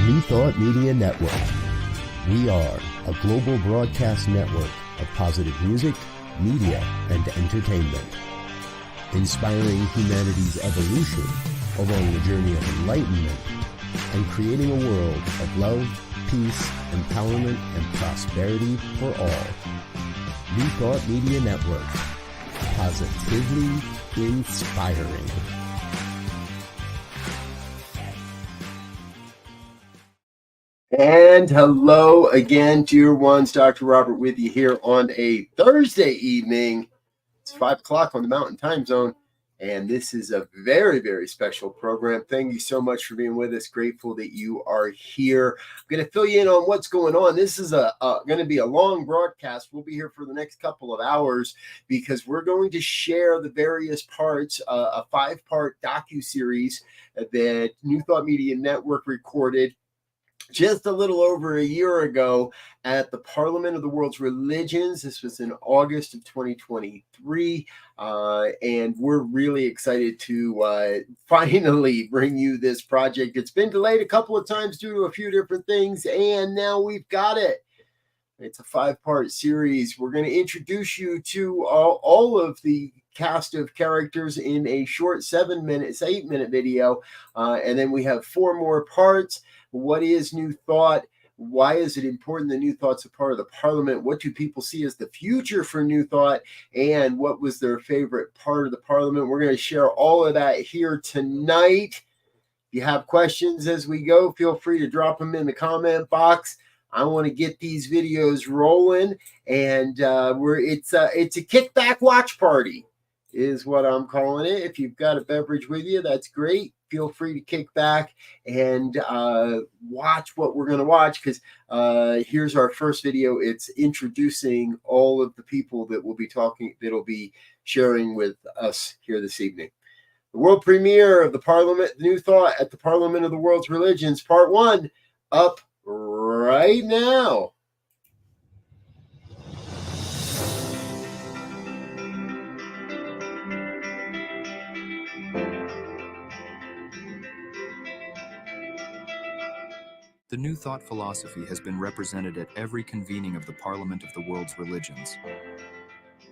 New Thought Media Network. We are a global broadcast network of positive music, media, and entertainment, inspiring humanity's evolution along the journey of enlightenment and creating a world of love, peace, empowerment, and prosperity for all. New Thought Media Network. Positively inspiring. And hello again, dear ones. Dr. Robert with you here on a Thursday evening. It's 5 o'clock on the Mountain Time Zone, and this is a very, very special program. Thank you so much for being with us. Grateful that you are here. I'm going to fill you in on what's going on. This is going to be a long broadcast. We'll be here for the next couple of hours because we're going to share the various parts, a 5-part docuseries that New Thought Media Network recorded just a little over a year ago at the Parliament of the World's Religions. This was in August of 2023, and we're really excited to finally bring you this project. It's been delayed a couple of times due to a few different things, and now we've got it. It's a 5-part series. We're going to introduce you to all of the cast of characters in a short 8-minute video, and then we have 4 more parts. What is New Thought? Why is it important that New Thought's a part of the Parliament? What do people see as the future for New Thought? And what was their favorite part of the Parliament? We're going to share all of that here tonight. If you have questions as we go, feel free to drop them in the comment box. I want to get these videos rolling, and it's a kickback watch party is what I'm calling it. If you've got a beverage with you, that's great. Feel free to kick back and watch what we're going to watch, because here's our first video. It's introducing all of the people that that'll be sharing with us here this evening. The world premiere of the Parliament, New Thought at the Parliament of the World's Religions, Part 1, up right now. The New Thought philosophy has been represented at every convening of the Parliament of the World's Religions.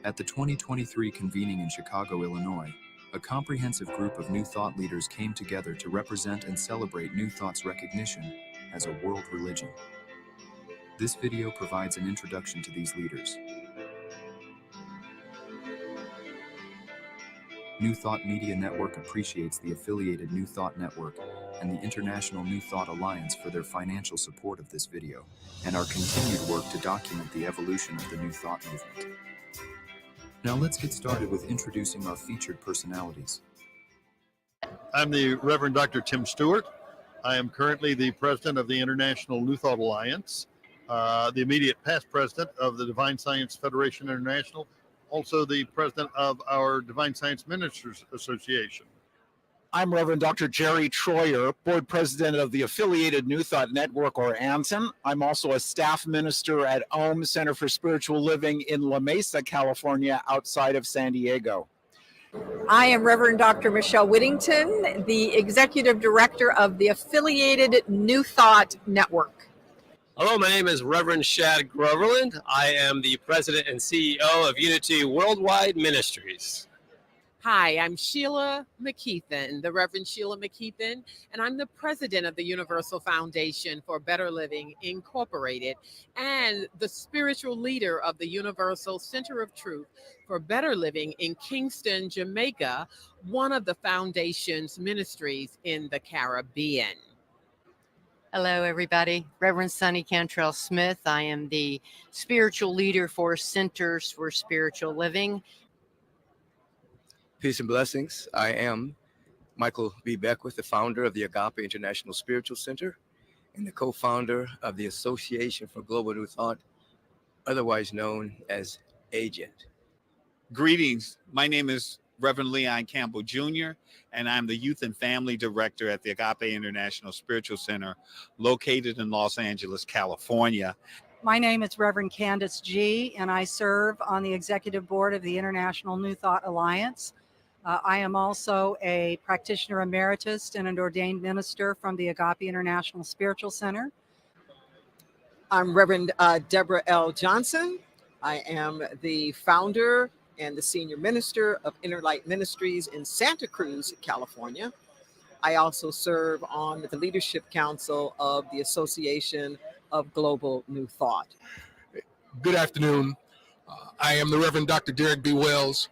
At the 2023 convening in Chicago, Illinois, a comprehensive group of New Thought leaders came together to represent and celebrate New Thought's recognition as a world religion. This video provides an introduction to these leaders. New Thought Media Network appreciates the affiliated New Thought Network and the International New Thought Alliance for their financial support of this video and our continued work to document the evolution of the New Thought movement. Now let's get started with introducing our featured personalities. I'm the Reverend Dr. Tim Stewart. I am currently the president of the International New Thought Alliance, the immediate past president of the Divine Science Federation International, also the president of our Divine Science Ministers Association. I'm Reverend Dr. Jerry Troyer, board president of the affiliated New Thought Network, or ANTN. I'm also a staff minister at OM Center for Spiritual Living in La Mesa, California, outside of San Diego. I am Reverend Dr. Michelle Whittington, the executive director of the affiliated New Thought Network. Hello, my name is Reverend Shad Groverland. I am the president and CEO of Unity Worldwide Ministries. Hi, I'm Sheila McKeithen, the Reverend Sheila McKeithen, and I'm the president of the Universal Foundation for Better Living, Incorporated, and the spiritual leader of the Universal Center of Truth for Better Living in Kingston, Jamaica, one of the foundation's ministries in the Caribbean. Hello, everybody. Reverend Sonny Cantrell Smith. I am the spiritual leader for Centers for Spiritual Living. Peace and blessings. I am Michael B. Beckwith, the founder of the Agape International Spiritual Center and the co-founder of the Association for Global New Thought, otherwise known as AGENT. Greetings. My name is Reverend Leon Campbell Jr., and I'm the Youth and Family Director at the Agape International Spiritual Center, located in Los Angeles, California. My name is Reverend Candace G., and I serve on the executive board of the International New Thought Alliance. I am also a practitioner emeritus and an ordained minister from the Agape International Spiritual Center. I'm Reverend Deborah L. Johnson. I am the founder and the senior minister of Inner Light Ministries in Santa Cruz, California. I also serve on the leadership council of the Association of Global New Thought. Good afternoon. I am the Reverend Dr. Derek B. Wells.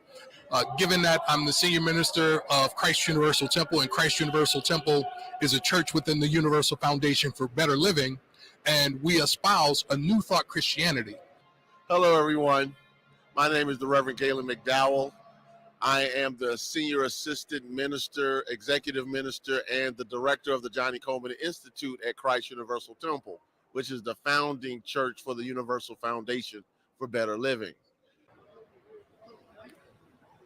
Given that I'm the senior minister of Christ Universal Temple, and Christ Universal Temple is a church within the Universal Foundation for Better Living, and we espouse a New Thought Christianity. Hello, everyone. My name is the Reverend Galen McDowell. I am the senior assistant minister, executive minister, and the director of the Johnny Coleman Institute at Christ Universal Temple, which is the founding church for the Universal Foundation for Better Living.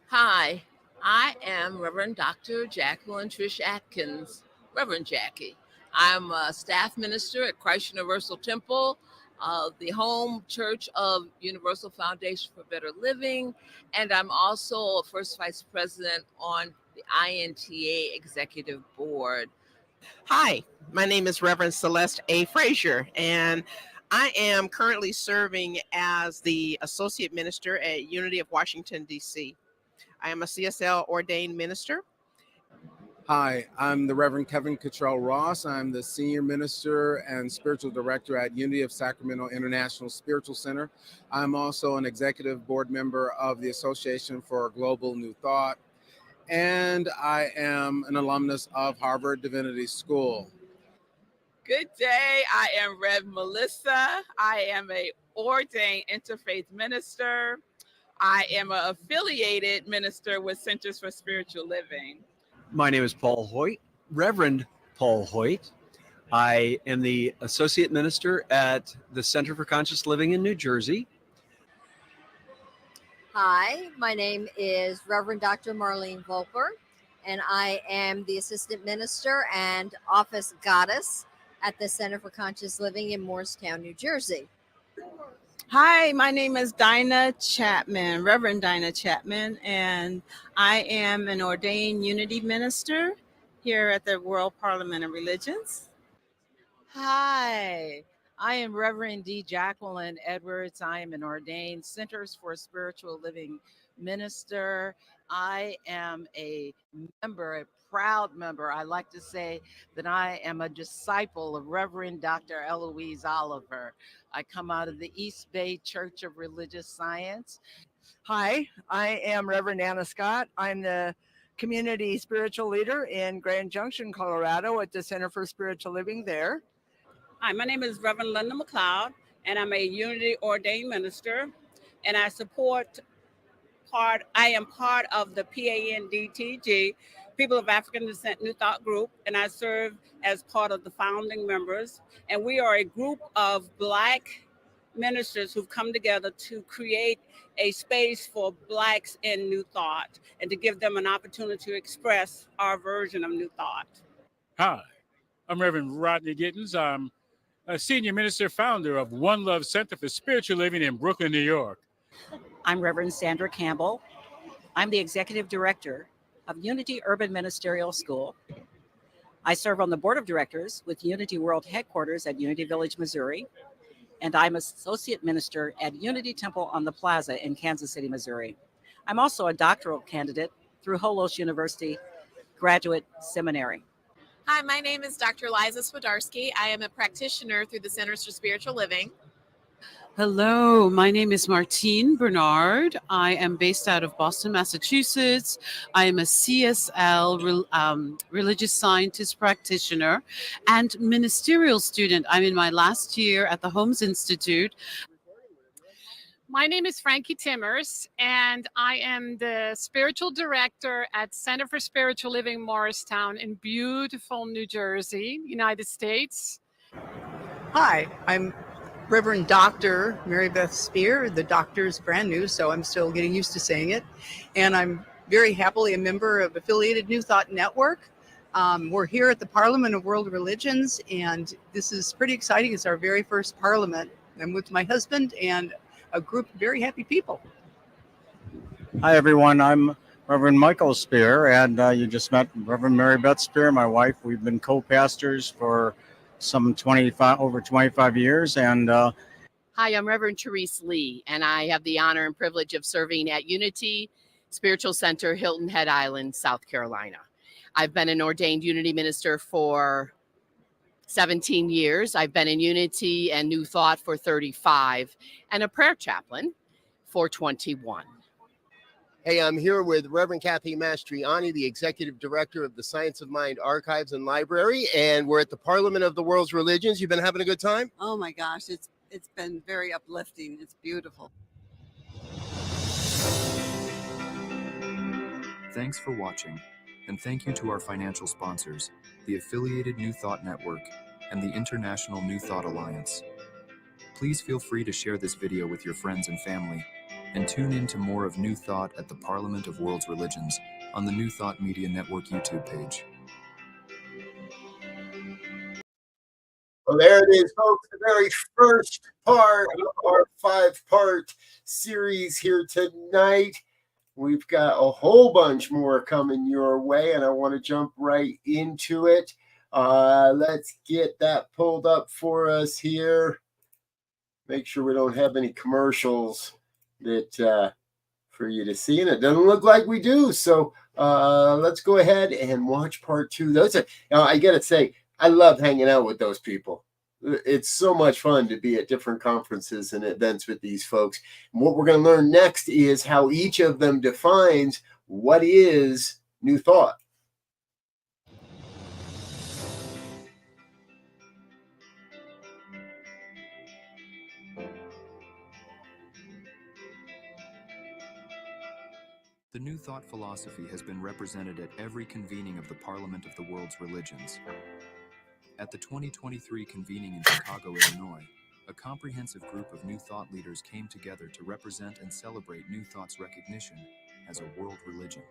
Hi, I am Reverend Dr. Jacqueline Trish Atkins, Reverend Jackie. I'm a staff minister at Christ Universal Temple, the home church of Universal Foundation for Better Living, and I'm also a first vice president on the INTA executive board. Hi, my name is Reverend Celeste A. Frazier, and I am currently serving as the associate minister at Unity of Washington, D.C. I am a CSL ordained minister. Hi, I'm the Reverend Kevin Cottrell Ross. I'm the senior minister and spiritual director at Unity of Sacramento International Spiritual Center. I'm also an executive board member of the Association for Global New Thought, and I am an alumnus of Harvard Divinity School. Good day. I am Rev Melissa. I am a ordained interfaith minister. I am an affiliated minister with Centers for Spiritual Living. My name is Paul Hoyt, Reverend Paul Hoyt. I am the associate minister at the Center for Conscious Living in New Jersey. Hi, my name is Reverend Dr. Marlene Volper, and I am the assistant minister and office goddess at the Center for Conscious Living in Morristown, New Jersey. Hi, my name is Dinah Chapman, Reverend Dinah Chapman, and I am an ordained unity minister here at the World Parliament of Religions. Hi, I am Reverend D. Jacqueline Edwards. I am an ordained Centers for Spiritual Living minister. I am a member, a proud member. I like to say that I am a disciple of Reverend Dr. Eloise Oliver. I come out of the East Bay Church of Religious Science. Hi, I am Reverend Anna Scott. I'm the community spiritual leader in Grand Junction, Colorado at the Center for Spiritual Living there. Hi, my name is Reverend Linda McLeod, and I'm a Unity ordained minister, and I am part of the PANDTG, People of African Descent New Thought Group, and I serve as part of the founding members. And we are a group of Black ministers who've come together to create a space for Blacks in New Thought and to give them an opportunity to express our version of New Thought. Hi, I'm Reverend Rodney Gittens. I'm a senior minister founder of One Love Center for Spiritual Living in Brooklyn, New York. I'm Reverend Sandra Campbell. I'm the executive director of Unity Urban Ministerial School. I serve on the board of directors with Unity World Headquarters at Unity Village, Missouri, and I'm associate minister at Unity Temple on the Plaza in Kansas City, Missouri. I'm also a doctoral candidate through Holos University Graduate Seminary. Hi, my name is Dr. Liza Swidarski. I am a practitioner through the Centers for Spiritual Living. Hello, my name is Martine Bernard. I am based out of Boston, Massachusetts. I am a CSL religious scientist practitioner and ministerial student. I'm in my last year at the Holmes Institute. My name is Frankie Timmers, and I am the spiritual director at Center for Spiritual Living Morristown in beautiful New Jersey, United States. Hi, I'm Reverend Dr. Mary Beth Spear. The doctor is brand new, so I'm still getting used to saying it. And I'm very happily a member of Affiliated New Thought Network. We're here at the Parliament of World Religions, and this is pretty exciting. It's our very first parliament. I'm with my husband and a group of very happy people. Hi, everyone. I'm Reverend Michael Spear, and you just met Reverend Mary Beth Spear, my wife. We've been co-pastors for some 25 years, and Hi, I'm Reverend Therese Lee, and I have the honor and privilege of serving at Unity Spiritual Center, Hilton Head Island, South Carolina. I've been an ordained Unity minister for 17 years. I've been in Unity and New Thought for 35, and a prayer chaplain for 21. Hey, I'm here with Reverend Kathy Mastriani, the Executive Director of the Science of Mind Archives and Library, and we're at the Parliament of the World's Religions. You've been having a good time? Oh my gosh, it's been very uplifting. It's beautiful. Thanks for watching, and thank you to our financial sponsors, the affiliated New Thought Network and the International New Thought Alliance. Please feel free to share this video with your friends and family, and tune in to more of New Thought at the Parliament of World's Religions on the New Thought Media Network YouTube page. Well, there it is, folks, the very first part of our 5-part series here tonight. We've got a whole bunch more coming your way, and I want to jump right into it. Let's get that pulled up for us here. Make sure we don't have any commercials that for you to see, and it doesn't look like we do. So let's go ahead and watch part 2. Those are, I gotta say, I love hanging out with those people. It's so much fun to be at different conferences and events with these folks. And what we're going to learn next is how each of them defines what is New Thought. The New Thought philosophy has been represented at every convening of the Parliament of the World's Religions. At the 2023 convening in Chicago, Illinois, a comprehensive group of New Thought leaders came together to represent and celebrate New Thought's recognition as a world religion.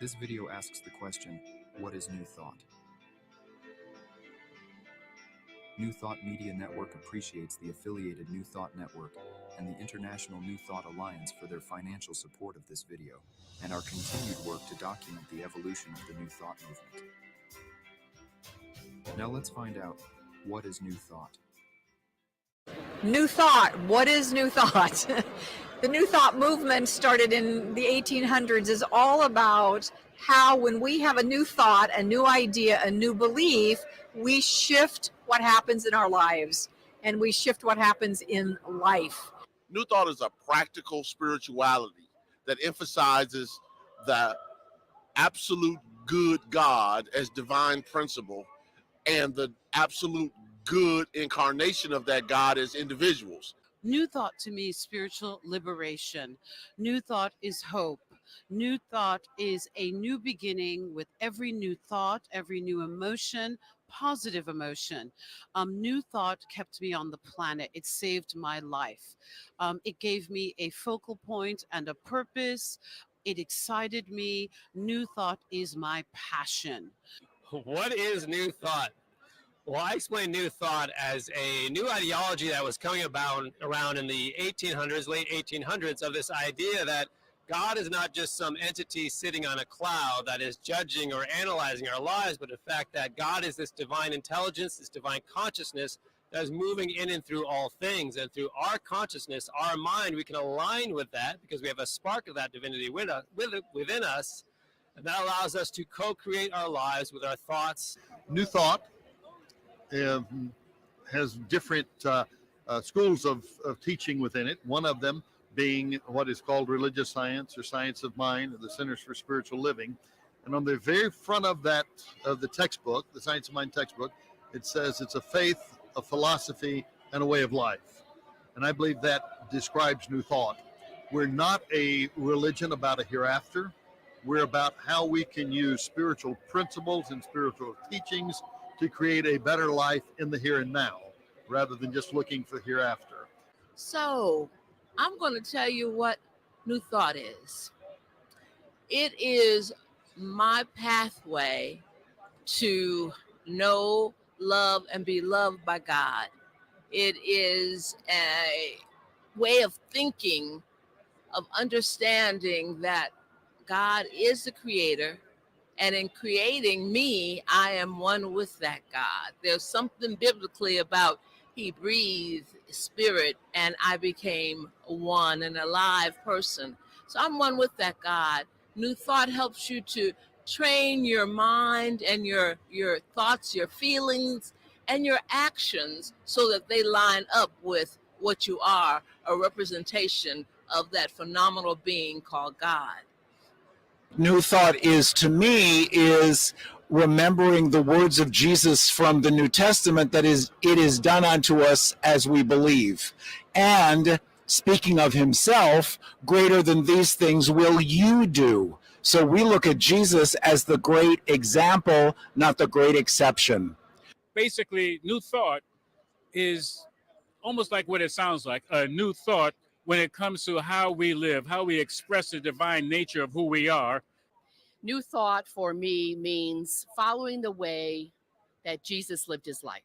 This video asks the question, what is New Thought? New Thought Media Network appreciates the affiliated New Thought Network and the International New Thought Alliance for their financial support of this video and our continued work to document the evolution of the New Thought movement. Now let's find out, what is New Thought? New Thought. What is New Thought? The New Thought movement started in the 1800s is all about how when we have a new thought, a new idea, a new belief, we shift what happens in our lives and we shift what happens in life. New Thought is a practical spirituality that emphasizes the absolute good God as divine principle and the absolute good incarnation of that God as individuals. New Thought to me is spiritual liberation. New Thought is hope. New Thought is a new beginning with every new thought, every new emotion, positive emotion. New Thought kept me on the planet. It saved my life. It gave me a focal point and a purpose. It excited me. New Thought is my passion. What is New Thought? Well, I explain New Thought as a new ideology that was coming about around in the 1800s, late 1800s, of this idea that God is not just some entity sitting on a cloud that is judging or analyzing our lives, but the fact that God is this divine intelligence, this divine consciousness that is moving in and through all things. And through our consciousness, our mind, we can align with that because we have a spark of that divinity within us. And that allows us to co-create our lives with our thoughts. New Thought has different schools of teaching within it. One of them being what is called religious science or science of mind, the Centers for Spiritual Living. And on the very front of that, of the textbook, the Science of Mind textbook, it says it's a faith, a philosophy, and a way of life. And I believe that describes New Thought. We're not a religion about a hereafter. We're about how we can use spiritual principles and spiritual teachings to create a better life in the here and now, rather than just looking for hereafter. So I'm going to tell you what New Thought is. It is my pathway to know, love, and be loved by God. It is a way of thinking of understanding that God is the creator, and in creating me, I am one with that God. There's something biblically about he breathed spirit and I became one, an alive person. So I'm one with that God. New Thought helps you to train your mind and your thoughts, your feelings, and your actions so that they line up with what you are, a representation of that phenomenal being called God. New Thought is, to me, is remembering the words of Jesus from the New Testament, that is, it is done unto us as we believe. And speaking of himself, greater than these things will you do. So we look at Jesus as the great example, not the great exception. Basically, New Thought is almost like what it sounds like, a new thought when it comes to how we live, how we express the divine nature of who we are. New Thought for me means following the way that Jesus lived his life.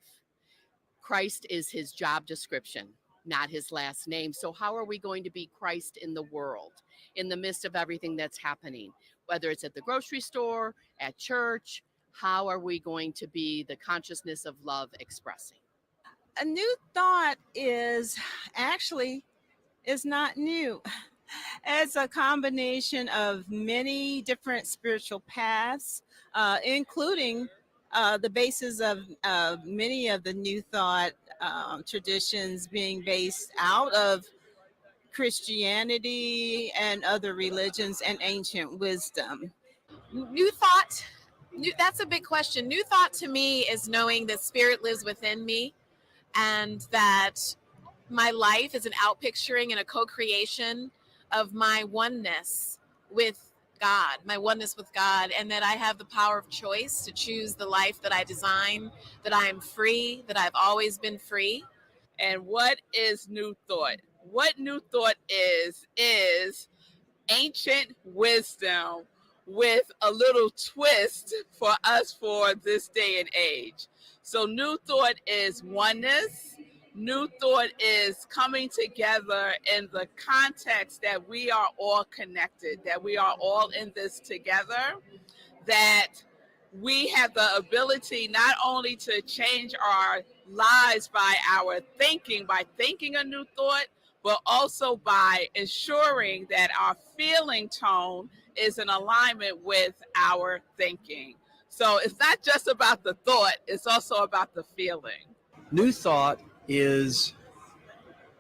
Christ is his job description, not his last name. So, how are we going to be Christ in the world, in the midst of everything that's happening? Whether it's at the grocery store, at church, how are we going to be the consciousness of love expressing? A new thought is not new. It's a combination of many different spiritual paths, including the basis of many of the New Thought traditions being based out of Christianity and other religions and ancient wisdom. New Thought, that's a big question. New Thought to me is knowing that spirit lives within me and that my life is an outpicturing and a co-creation of my oneness with God, and that I have the power of choice to choose the life that I design, that I am free, that I've always been free. And what is New Thought? What New Thought is ancient wisdom with a little twist for us for this day and age. So New Thought is oneness. New Thought is coming together in the context that we are all connected, that we are all in this together, that we have the ability not only to change our lives by thinking a new thought, but also by ensuring that our feeling tone is in alignment with our thinking. So it's not just about the thought, it's also about the feeling. New Thought is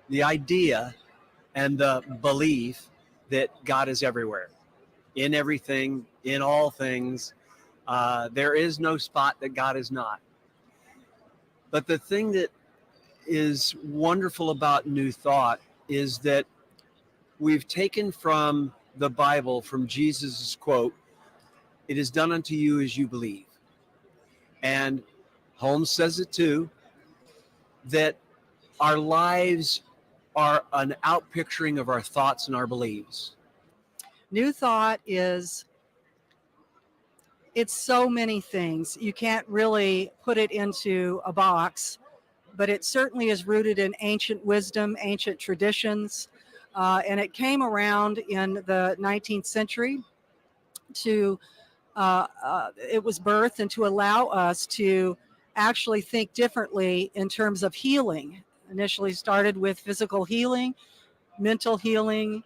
the idea and the belief that God is everywhere, in everything, in all things. There is no spot that God is not. But the thing that is wonderful about New Thought is that we've taken from the Bible, from Jesus' quote, "It is done unto you as you believe." And Holmes says it too, that our lives are an outpicturing of our thoughts and our beliefs. New Thought it's so many things. You can't really put it into a box, but it certainly is rooted in ancient wisdom, ancient traditions, and it came around in the 19th century to, it was birthed and to allow us to actually think differently in terms of healing. Initially started with physical healing, mental healing,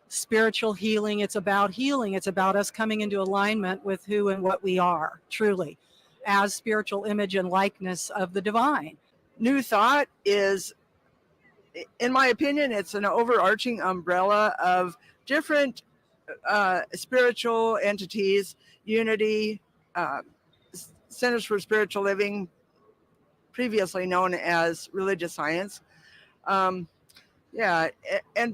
spiritual healing. It's about healing. It's about us coming into alignment with who and what we are, truly, as spiritual image and likeness of the divine. New Thought is, in my opinion, it's an overarching umbrella of different spiritual entities, Unity, Centers for Spiritual Living, previously known as Religious Science. And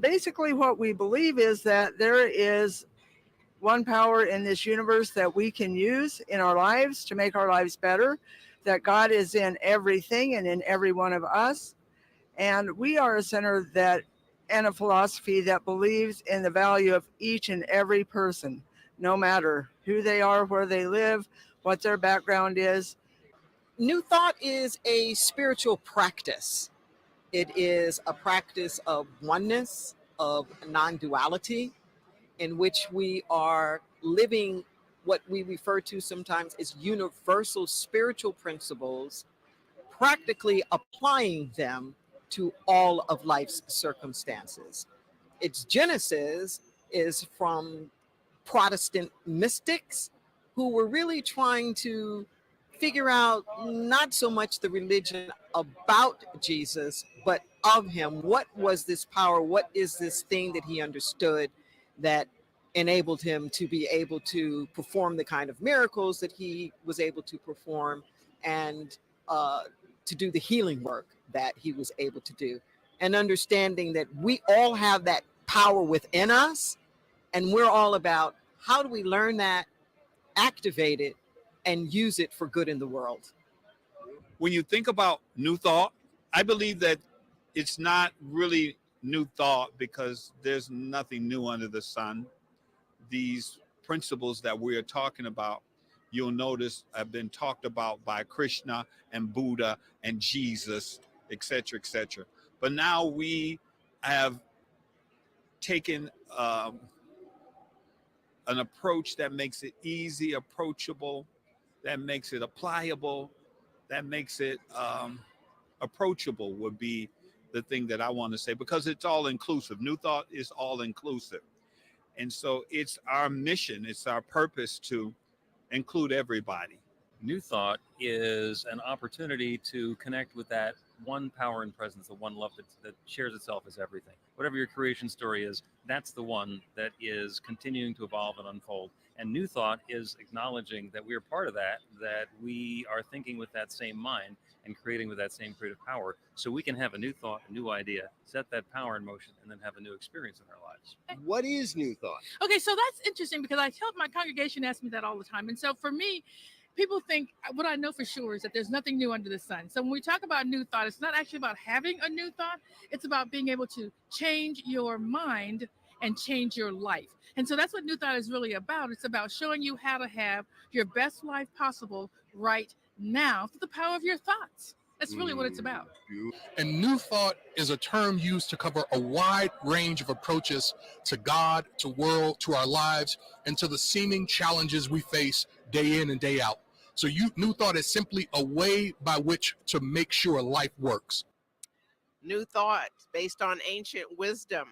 basically what we believe is that there is one power in this universe that we can use in our lives to make our lives better, that God is in everything and in every one of us. And we are a center and a philosophy that believes in the value of each and every person, no matter who they are, where they live, what their background is. New Thought is a spiritual practice. It is a practice of oneness, of non-duality, in which we are living what we refer to sometimes as universal spiritual principles, practically applying them to all of life's circumstances. Its genesis is from Protestant mystics who were really trying to figure out not so much the religion about Jesus, but of him. What was this power? What is this thing that he understood that enabled him to be able to perform the kind of miracles that he was able to perform, and to do the healing work that he was able to do? And understanding that we all have that power within us, and we're all about how do we learn that, activate it, and use it for good in the world. When you think about new thought, I believe that it's not really new thought because there's nothing new under the sun. These principles that we are talking about, you'll notice, have been talked about by Krishna and Buddha and Jesus, etc., etc. But now we have taken an approach that makes it easy, approachable, that makes it applicable, that makes it approachable would be the thing that I want to say, because it's all inclusive. New thought is all inclusive. And so it's our mission, it's our purpose to include everybody. New thought is an opportunity to connect with that one power and presence, the one love that shares itself as everything. Whatever your creation story is, that's the one that is continuing to evolve and unfold. And new thought is acknowledging that we are part of that, that we are thinking with that same mind and creating with that same creative power, so we can have a new thought, a new idea, set that power in motion, and then have a new experience in our lives. What is new thought? Okay, so that's interesting because I tell my congregation asks me that all the time. And so for me, people think what I know for sure is that there's nothing new under the sun. So when we talk about new thought, it's not actually about having a new thought. It's about being able to change your mind and change your life. And so that's what new thought is really about. It's about showing you how to have your best life possible right now through the power of your thoughts. That's really what it's about. And new thought is a term used to cover a wide range of approaches to God, to world, to our lives, and to the seeming challenges we face day in and day out. So new thought is simply a way by which to make sure life works. New thought, based on ancient wisdom,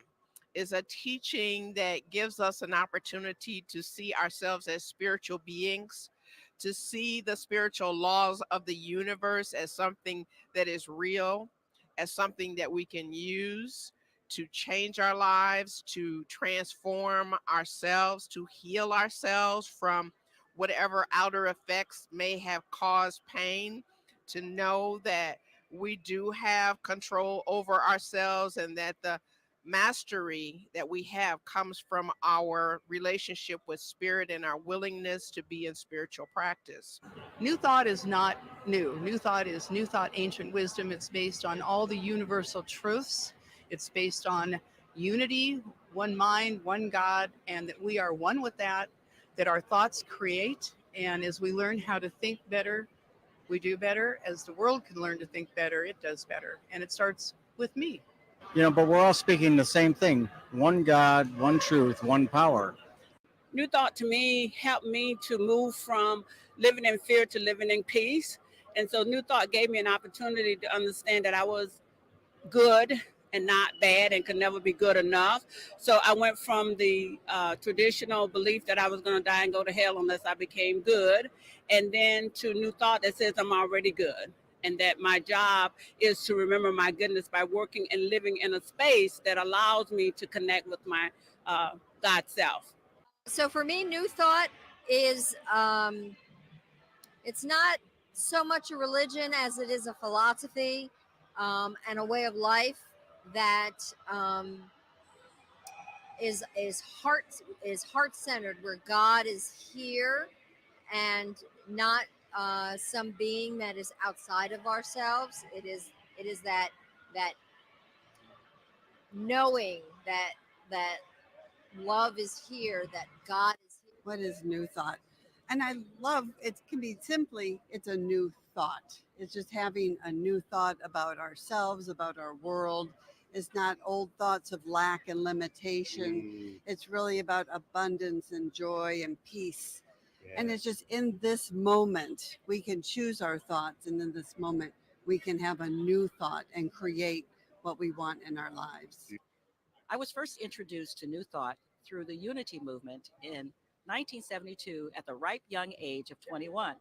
is a teaching that gives us an opportunity to see ourselves as spiritual beings, to see the spiritual laws of the universe as something that is real, as something that we can use to change our lives, to transform ourselves, to heal ourselves from whatever outer effects may have caused pain, to know that we do have control over ourselves and that the mastery that we have comes from our relationship with spirit and our willingness to be in spiritual practice. New thought is not new. New thought is new thought, ancient wisdom. It's based on all the universal truths. It's based on unity, one mind, one God, and that we are one with that our thoughts create. And as we learn how to think better, we do better. As the world can learn to think better, it does better. And it starts with me. You know, but we're all speaking the same thing. One God, one truth, one power. New thought to me helped me to move from living in fear to living in peace. And so new thought gave me an opportunity to understand that I was good and not bad and could never be good enough. So I went from the traditional belief that I was going to die and go to hell unless I became good, and then to new thought that says I'm already good, and that my job is to remember my goodness by working and living in a space that allows me to connect with my God self. So for me, new thought is, it's not so much a religion as it is a philosophy and a way of life that is heart-centered, where God is here and not some being that is outside of ourselves. It is that knowing that love is here, that God is here. What is new thought? And I love it. Can be simply, it's a new thought. It's just having a new thought about ourselves, about our world, is not old thoughts of lack and limitation. It's really about abundance and joy and peace. And it's just in this moment, we can choose our thoughts. And in this moment, we can have a new thought and create what we want in our lives. I was first introduced to New Thought through the Unity movement in 1972 at the ripe young age of 21.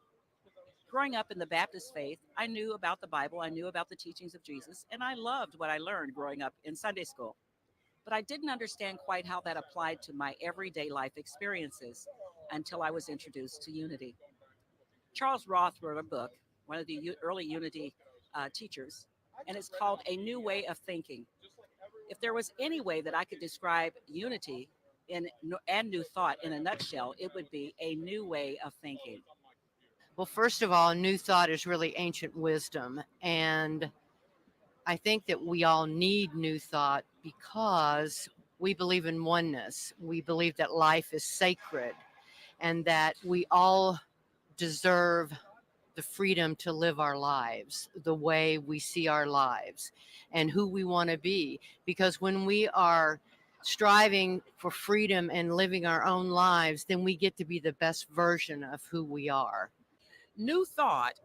Growing up in the Baptist faith, I knew about the Bible, I knew about the teachings of Jesus, and I loved what I learned growing up in Sunday school. But I didn't understand quite how that applied to my everyday life experiences until I was introduced to Unity. Charles Roth wrote a book, one of the early Unity teachers, and it's called A New Way of Thinking. If there was any way that I could describe Unity and New Thought in a nutshell, it would be a new way of thinking. Well, first of all, New Thought is really ancient wisdom. And I think that we all need New Thought because we believe in oneness. We believe that life is sacred and that we all deserve the freedom to live our lives the way we see our lives and who we want to be. Because when we are striving for freedom and living our own lives, then we get to be the best version of who we are. New Thought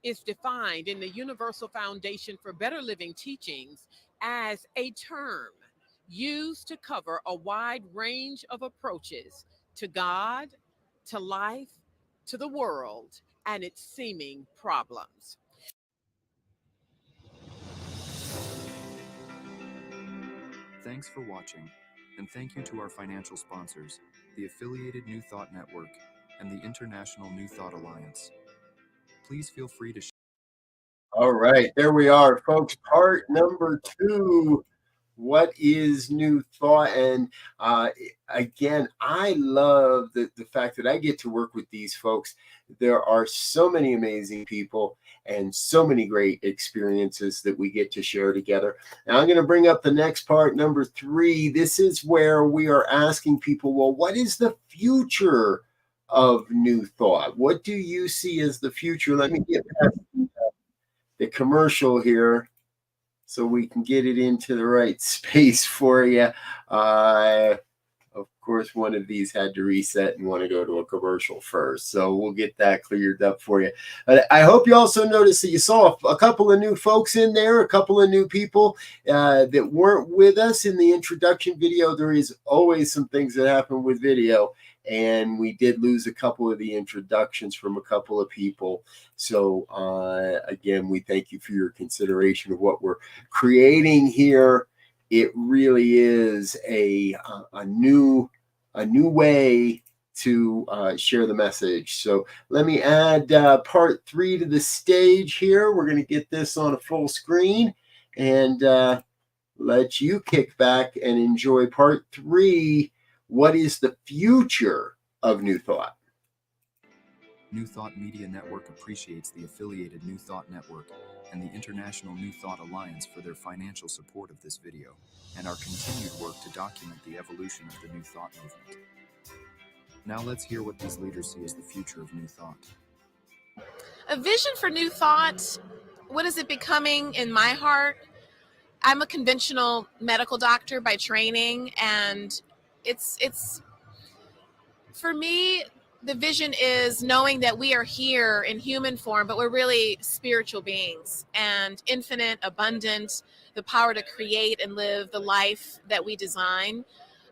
is defined in the Universal Foundation for Better Living teachings as a term used to cover a wide range of approaches to God, to life, to the world, and its seeming problems. Thanks for watching, and thank you to our financial sponsors, the affiliated New Thought Network and the International New Thought Alliance. Please feel free to share. All right, there we are, folks. Part number 2. What is New Thought? And again, I love the fact that I get to work with these folks. There are so many amazing people and so many great experiences that we get to share together. Now I'm going to bring up the next part, number 3. This is where we are asking people, well, what is the future of New Thought? What do you see as the future? Let me get past the commercial here so we can get it into the right space for you. Of course, one of these had to reset and want to go to a commercial first. So we'll get that cleared up for you. I hope you also noticed that you saw a couple of new folks in there, a couple of new people that weren't with us in the introduction video. There is always some things that happen with video. And we did lose a couple of the introductions from a couple of people. So again, we thank you for your consideration of what we're creating here. It really is a new way to share the message. So let me add part 3 to the stage here. We're going to get this on a full screen and let you kick back and enjoy part 3. What is the future of New Thought? New Thought Media Network appreciates the affiliated New Thought Network and the International New Thought Alliance for their financial support of this video and our continued work to document the evolution of the New Thought movement. Now let's hear what these leaders see as the future of New Thought. A vision for New Thought, what is it becoming in my heart? I'm a conventional medical doctor by training, and it's for me, the vision is knowing that we are here in human form, but we're really spiritual beings and infinite, abundant, the power to create and live the life that we design.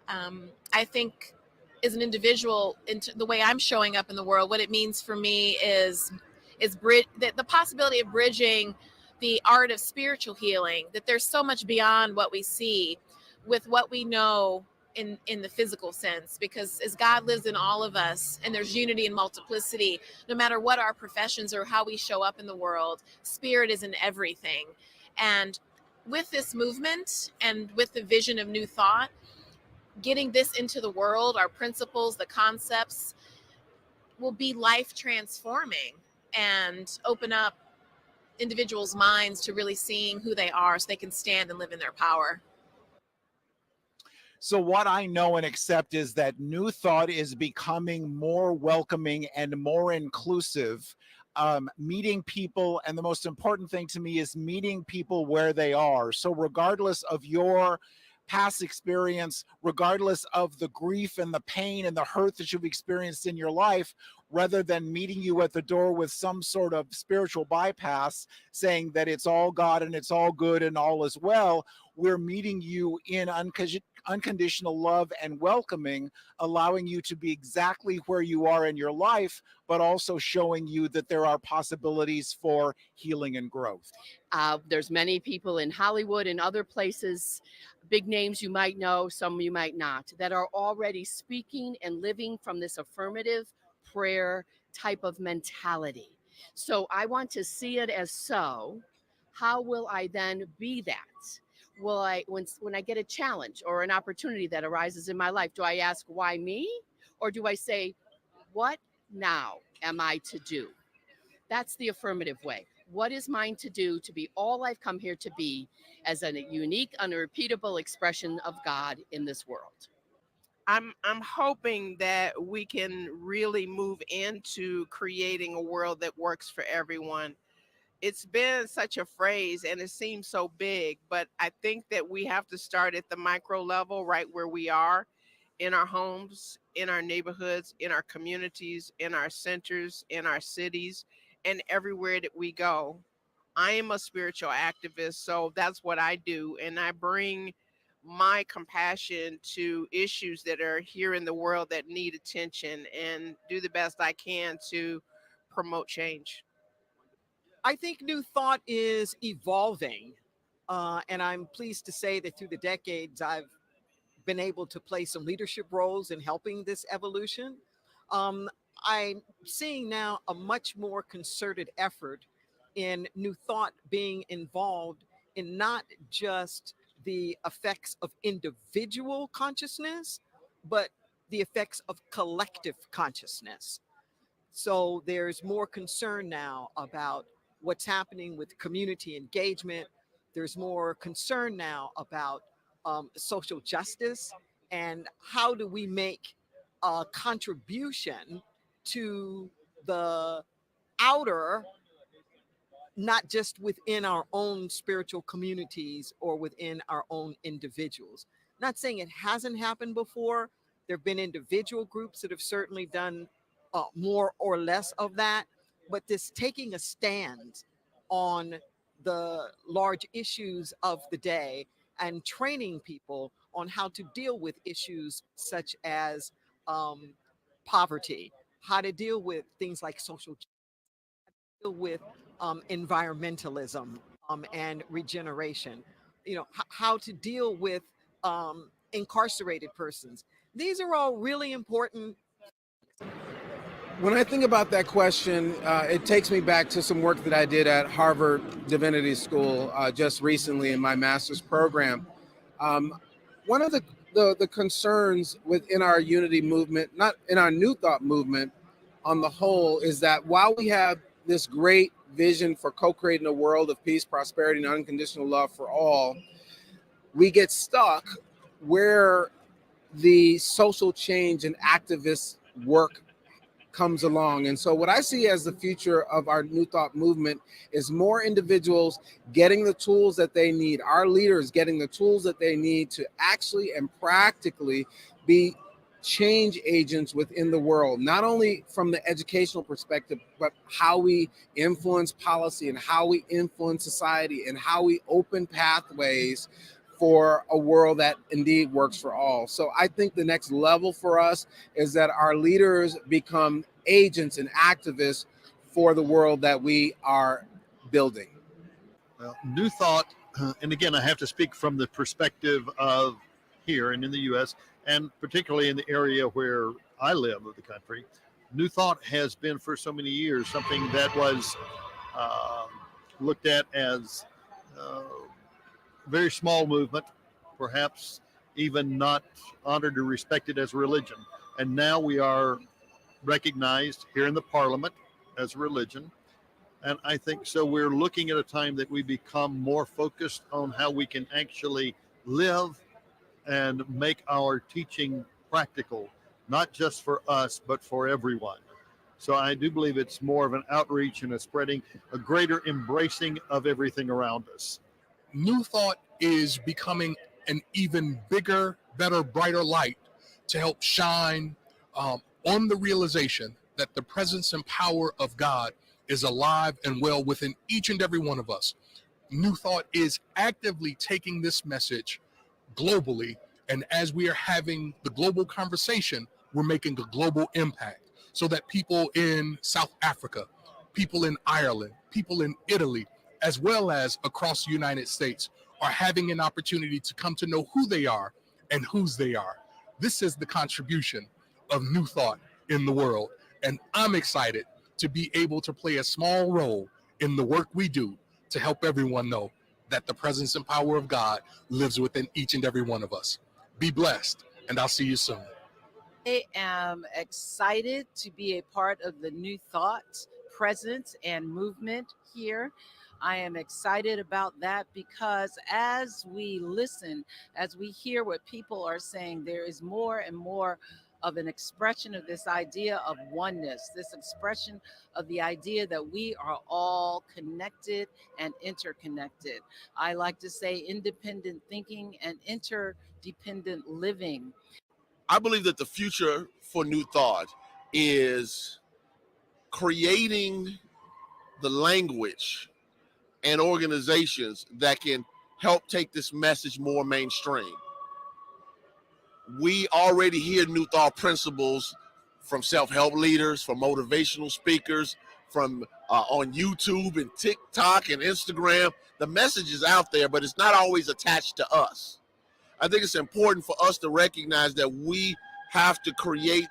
I think as an individual, into the way I'm showing up in the world, what it means for me is the possibility of bridging the art of spiritual healing, that there's so much beyond what we see with what we know in the physical sense, because as God lives in all of us and there's unity and multiplicity, no matter what our professions or how we show up in the world, spirit is in everything. And with this movement and with the vision of New Thought, getting this into the world, our principles, the concepts will be life transforming and open up individuals' minds to really seeing who they are so they can stand and live in their power. So what I know and accept is that New Thought is becoming more welcoming and more inclusive meeting people. And the most important thing to me is meeting people where they are. So regardless of your past experience, regardless of the grief and the pain and the hurt that you've experienced in your life, rather than meeting you at the door with some sort of spiritual bypass saying that it's all God and it's all good and all is well, we're meeting you in unconditional love and welcoming, allowing you to be exactly where you are in your life, but also showing you that there are possibilities for healing and growth. There's many people in Hollywood and other places, big names you might know, some you might not, that are already speaking and living from this affirmative prayer type of mentality. So I want to see it as so. How will I then be that? Will I, when I get a challenge or an opportunity that arises in my life, do I ask why me? Or do I say, what now am I to do? That's the affirmative way. What is mine to do to be all I've come here to be as a unique, unrepeatable expression of God in this world? I'm hoping that we can really move into creating a world that works for everyone. It's been such a phrase and it seems so big, but I think that we have to start at the micro level, right where we are, in our homes, in our neighborhoods, in our communities, in our centers, in our cities, and everywhere that we go. I am a spiritual activist, so that's what I do. And I bring my compassion to issues that are here in the world that need attention and do the best I can to promote change. I think New Thought is evolving. And I'm pleased to say that through the decades, I've been able to play some leadership roles in helping this evolution. Um, I'm seeing now a much more concerted effort in New Thought being involved in not just the effects of individual consciousness, but the effects of collective consciousness. So there's more concern now about what's happening with community engagement. There's more concern now about social justice and how do we make a contribution to the outer, not just within our own spiritual communities or within our own individuals. Not saying it hasn't happened before. There have been individual groups that have certainly done more or less of that, but this taking a stand on the large issues of the day and training people on how to deal with issues such as poverty, how to deal with things like social justice, deal with environmentalism and regeneration, how to deal with incarcerated persons. These are all really important. When I think about that question, it takes me back to some work that I did at Harvard Divinity School just recently in my master's program. One of the concerns within our unity movement, not in our New Thought movement on the whole, is that while we have this great vision for co-creating a world of peace, prosperity, and unconditional love for all, we get stuck where the social change and activist work comes along. And so what I see as the future of our New Thought movement is more individuals getting the tools that they need, our leaders getting the tools that they need to actually and practically be change agents within the world, not only from the educational perspective, but how we influence policy and how we influence society and how we open pathways for a world that indeed works for all. So I think the next level for us is that our leaders become agents and activists for the world that we are building. Well, New Thought, and again, I have to speak from the perspective of here and in the U.S., and particularly in the area where I live of the country. New Thought has been for so many years something that was looked at as very small movement, perhaps even not honored or respected as a religion. And now we are recognized here in the parliament as a religion. And I think so we're looking at a time that we become more focused on how we can actually live and make our teaching practical, not just for us, but for everyone. So I do believe it's more of an outreach and a spreading, a greater embracing of everything around us. New Thought is becoming an even bigger, better, brighter light to help shine on the realization that the presence and power of God is alive and well within each and every one of us. New Thought is actively taking this message globally, and as we are having the global conversation, we're making a global impact so that people in South Africa, people in Ireland, people in Italy, as well as across the United States, are having an opportunity to come to know who they are and whose they are. This is the contribution of New Thought in the world, and I'm excited to be able to play a small role in the work we do to help everyone know that the presence and power of God lives within each and every one of us. Be blessed, and I'll see you soon. I am excited to be a part of the New Thought presence and movement here. I am excited about that because as we listen, as we hear what people are saying, there is more and more of an expression of this idea of oneness, this expression of the idea that we are all connected and interconnected. I like to say independent thinking and interdependent living. I believe that the future for New Thought is creating the language and organizations that can help take this message more mainstream. We already hear New Thought principles from self-help leaders, from motivational speakers, from on YouTube and TikTok and Instagram. The message is out there, but it's not always attached to us. I think it's important for us to recognize that we have to create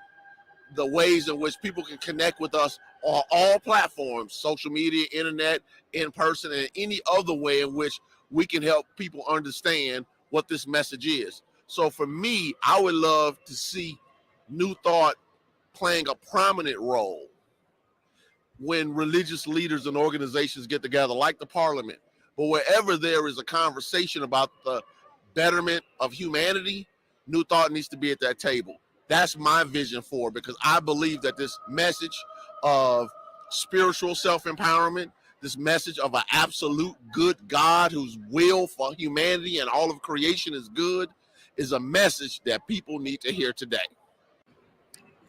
the ways in which people can connect with us on all platforms, social media, internet, in person, and any other way in which we can help people understand what this message is. So for me, I would love to see New Thought playing a prominent role when religious leaders and organizations get together, like the parliament, but wherever there is a conversation about the betterment of humanity, New Thought needs to be at that table. That's my vision for it, because I believe that this message of spiritual self-empowerment, this message of an absolute good God whose will for humanity and all of creation is good, is a message that people need to hear today.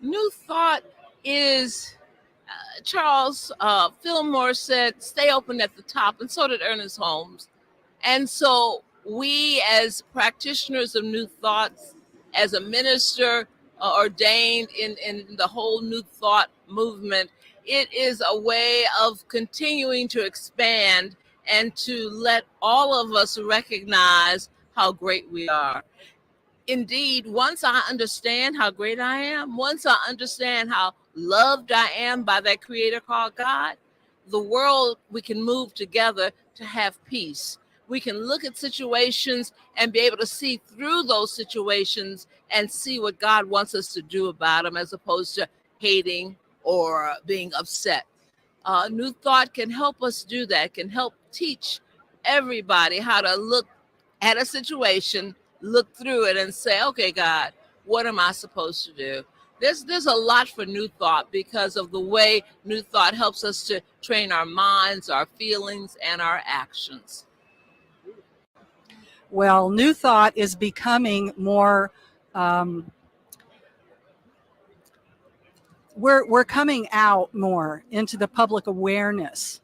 New Thought is, Charles Fillmore said, stay open at the top, and so did Ernest Holmes. And so we as practitioners of New Thoughts, as a minister ordained in the whole New Thought movement, it is a way of continuing to expand and to let all of us recognize how great we are. Indeed, once I understand how great I am, once I understand how loved I am by that creator called God, the world, we can move together to have peace. We can look at situations and be able to see through those situations and see what God wants us to do about them, as opposed to hating or being upset. New Thought can help us do that, can help teach everybody how to look at a situation, look through it and say, okay, God, what am I supposed to do? There's a lot for New Thought because of the way New Thought helps us to train our minds, our feelings, and our actions. Well, New Thought is becoming more, we're coming out more into the public awareness,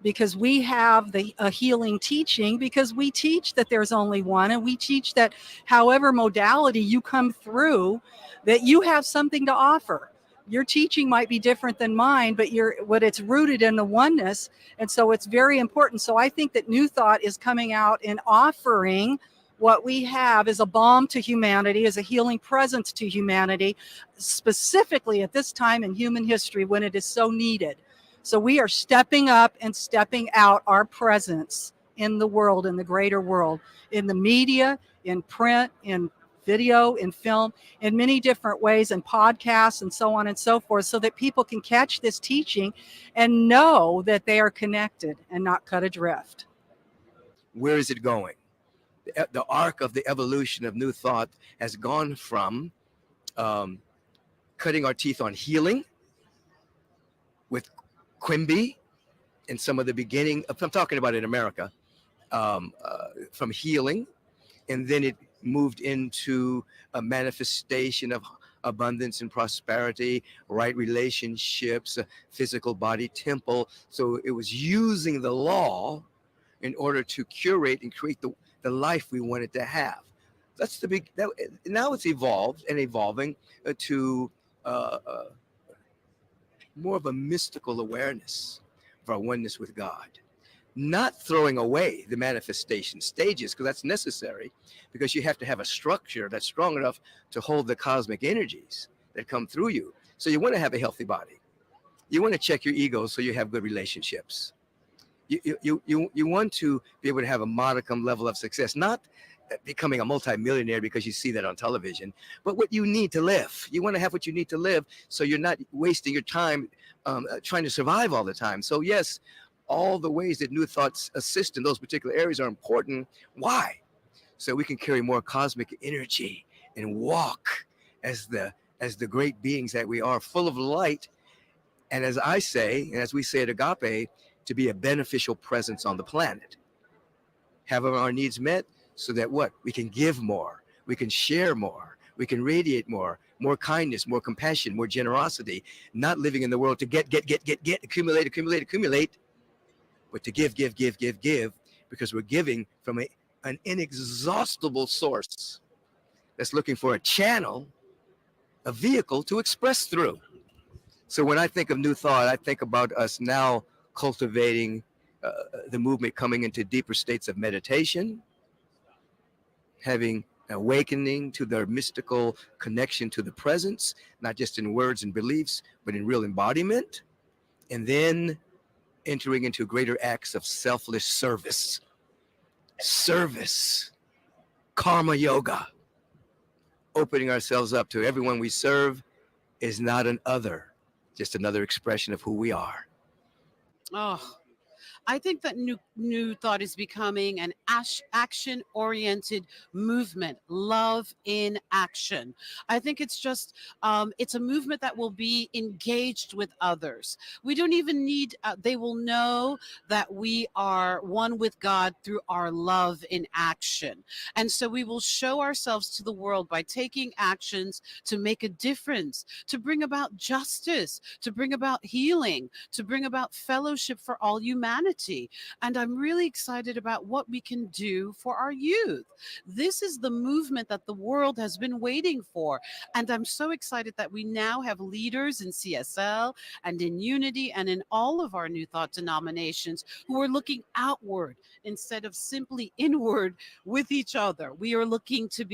because we have a healing teaching, because we teach that there's only one, and we teach that however modality you come through, that you have something to offer. Your teaching might be different than mine, but it's rooted in the oneness. And so it's very important. So I think that New Thought is coming out and offering what we have as a balm to humanity, as a healing presence to humanity, specifically at this time in human history when it is so needed. So we are stepping up and stepping out our presence in the world, in the greater world, in the media, in print, in video, in film, in many different ways, and podcasts and so on and so forth, so that people can catch this teaching and know that they are connected and not cut adrift. Where is it going? The arc of the evolution of New Thought has gone from cutting our teeth on healing Quimby and some of the beginning, I'm talking about in America, from healing, and then it moved into a manifestation of abundance and prosperity, right relationships, a physical body temple. So it was using the law in order to curate and create the life we wanted to have. That's the big, now it's evolved and evolving to more of a mystical awareness of our oneness with God. Not throwing away the manifestation stages, because that's necessary, because you have to have a structure that's strong enough to hold the cosmic energies that come through you. So you want to have a healthy body. You want to check your ego so you have good relationships. You want to be able to have a modicum level of success, not becoming a multimillionaire because you see that on television, but what you need to live. You want to have what you need to live so you're not wasting your time trying to survive all the time. So yes, all the ways that New Thoughts assist in those particular areas are important. Why? So we can carry more cosmic energy and walk as the great beings that we are, full of light. And as I say, and as we say at Agape, to be a beneficial presence on the planet. Have our needs met so that what? We can give more, we can share more, we can radiate more kindness, more compassion, more generosity, not living in the world to get, accumulate, but to give, because we're giving from an inexhaustible source that's looking for a channel, a vehicle to express through. So when I think of New Thought, I think about us now cultivating the movement, coming into deeper states of meditation, having awakening to their mystical connection to the presence, not just in words and beliefs, but in real embodiment, and then entering into greater acts of selfless service, karma yoga, opening ourselves up to everyone we serve is not an other, just another expression of who we are. Oh, I think that new thought is becoming an action-oriented movement, love in action. I think it's just, it's a movement that will be engaged with others. We don't even need, they will know that we are one with God through our love in action. And so we will show ourselves to the world by taking actions to make a difference, to bring about justice, to bring about healing, to bring about fellowship for all humanity. And I'm really excited about what we can do for our youth. This is the movement that the world has been waiting for. And I'm so excited that we now have leaders in CSL and in Unity and in all of our New Thought denominations who are looking outward instead of simply inward with each other. We are looking to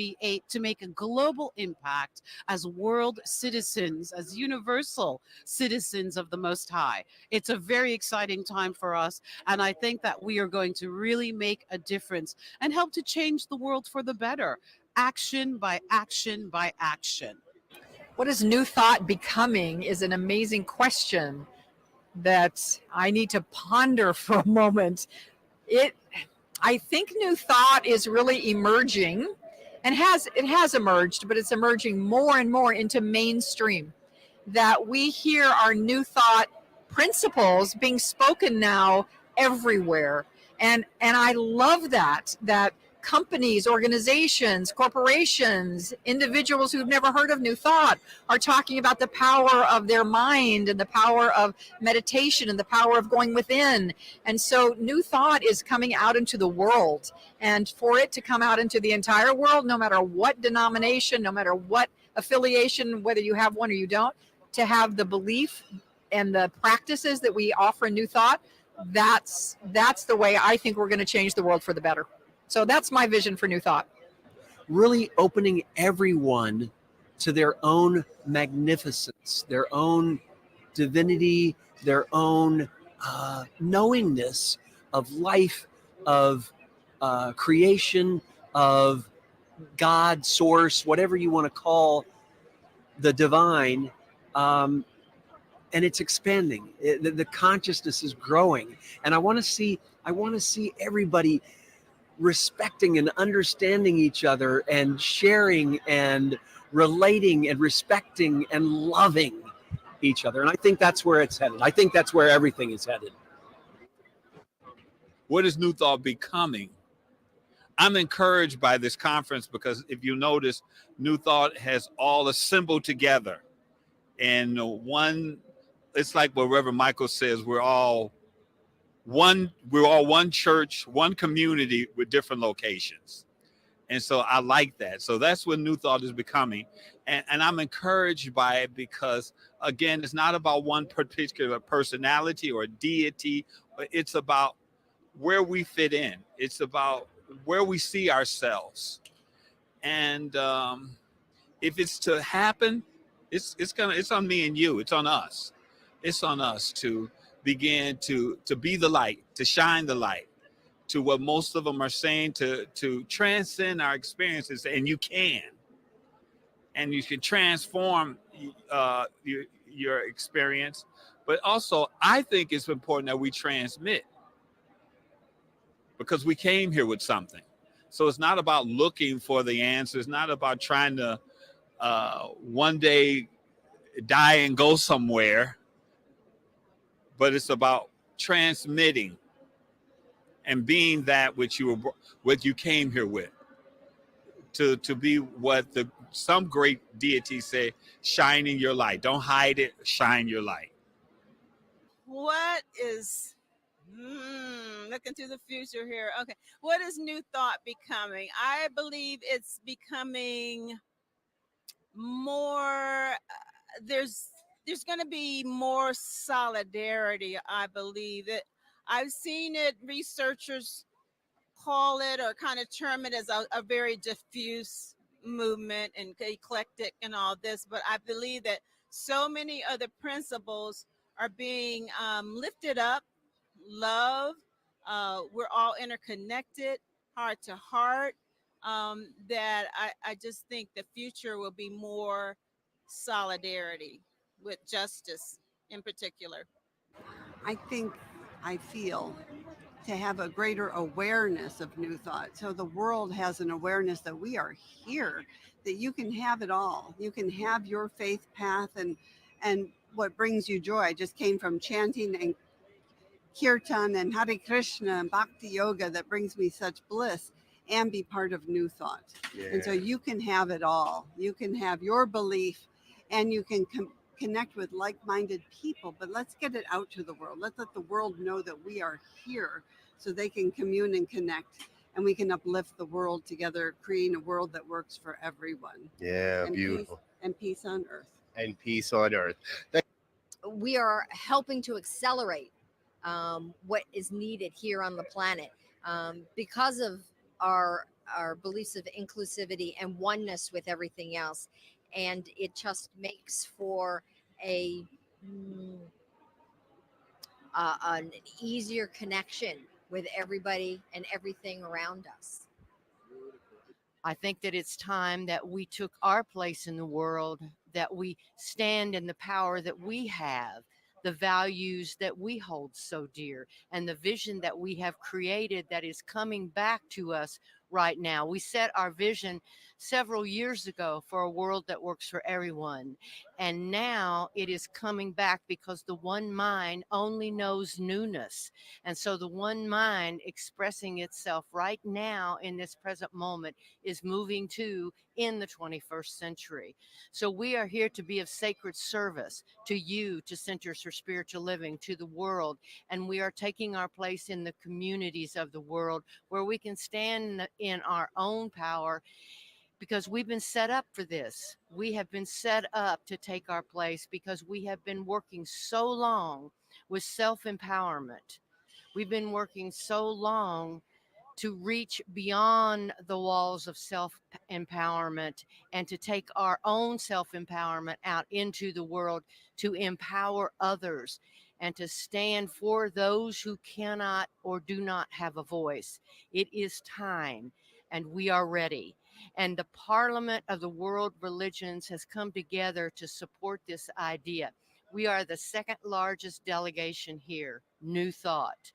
make a global impact as world citizens, as universal citizens of the Most High. It's a very exciting time for us. And I think that we are going to really make a difference and help to change the world for the better, action by action by action. What is New Thought becoming is an amazing question that I need to ponder for a moment. I think New Thought is really emerging, and it has emerged, but it's emerging more and more into mainstream. That we hear our New Thought principles being spoken now everywhere, and I love that companies, organizations, corporations, individuals who've never heard of New Thought are talking about the power of their mind and the power of meditation and the power of going within. And so New Thought is coming out into the world, and for it to come out into the entire world, no matter what denomination, no matter what affiliation, whether you have one or you don't, to have the belief and the practices that we offer in New Thought, that's the way I think we're going to change the world for the better. So that's my vision for New Thought. Really opening everyone to their own magnificence, their own divinity, their own knowingness of life, of creation, of God, source, whatever you want to call the divine. And it's expanding. The consciousness is growing, and I want to see everybody respecting and understanding each other, and sharing and relating and respecting and loving. each other. And I think that's where it's headed. I think that's where everything is headed. What is New Thought becoming? I'm encouraged by this conference because if you notice, New Thought has all assembled together in one. It's like what Reverend Michael says, we're all one church, one community with different locations. And so I like that. So that's what New Thought is becoming. And I'm encouraged by it because, again, it's not about one particular personality or deity, but it's about where we fit in. It's about where we see ourselves. And if it's to happen, it's on me and you. It's on us. It's on us to begin to be the light, to shine the light, to what most of them are saying, to transcend our experiences. And you can. And you can transform your experience. But also, I think it's important that we transmit, because we came here with something. So it's not about looking for the answer. It's not about trying to one day die and go somewhere, but it's about transmitting and being that which you came here with, to be what some great deities say, shining your light. Don't hide it, shine your light. What is looking to the future here? Okay, what is New Thought becoming? I believe it's becoming more. There's going to be more solidarity. I believe it. I've seen it. Researchers call it or kind of term it as a very diffuse movement and eclectic and all this, but I believe that so many other principles are being lifted up. Love, we're all interconnected, heart to heart, that I just think the future will be more solidarity with justice in particular. I feel to have a greater awareness of New Thought. So the world has an awareness that we are here, that you can have it all. You can have your faith path and what brings you joy. I just came from chanting and kirtan and Hare Krishna and Bhakti Yoga that brings me such bliss, and be part of New Thought. Yeah. And so you can have it all. You can have your belief and you can connect with like-minded people, but let's get it out to the world. Let's let the world know that we are here so they can commune and connect, and we can uplift the world together, creating a world that works for everyone. Yeah, and beautiful. Peace on earth. And peace on earth. We are helping to accelerate what is needed here on the planet because of our beliefs of inclusivity and oneness with everything else. And it just makes for an easier connection with everybody and everything around us. I think that it's time that we took our place in the world, that we stand in the power that we have, the values that we hold so dear, and the vision that we have created that is coming back to us right now. We set our vision several years ago for a world that works for everyone. And now it is coming back because the one mind only knows newness. And so the one mind expressing itself right now in this present moment is moving to in the 21st century. So we are here to be of sacred service to you, to Centers for Spiritual Living, to the world. And we are taking our place in the communities of the world where we can stand in our own power, because we've been set up for this. We have been set up to take our place because we have been working so long with self-empowerment. We've been working so long to reach beyond the walls of self-empowerment and to take our own self-empowerment out into the world to empower others and to stand for those who cannot or do not have a voice. It is time, and we are ready. And the Parliament of the World Religions has come together to support this idea. We are the second largest delegation here, New Thought.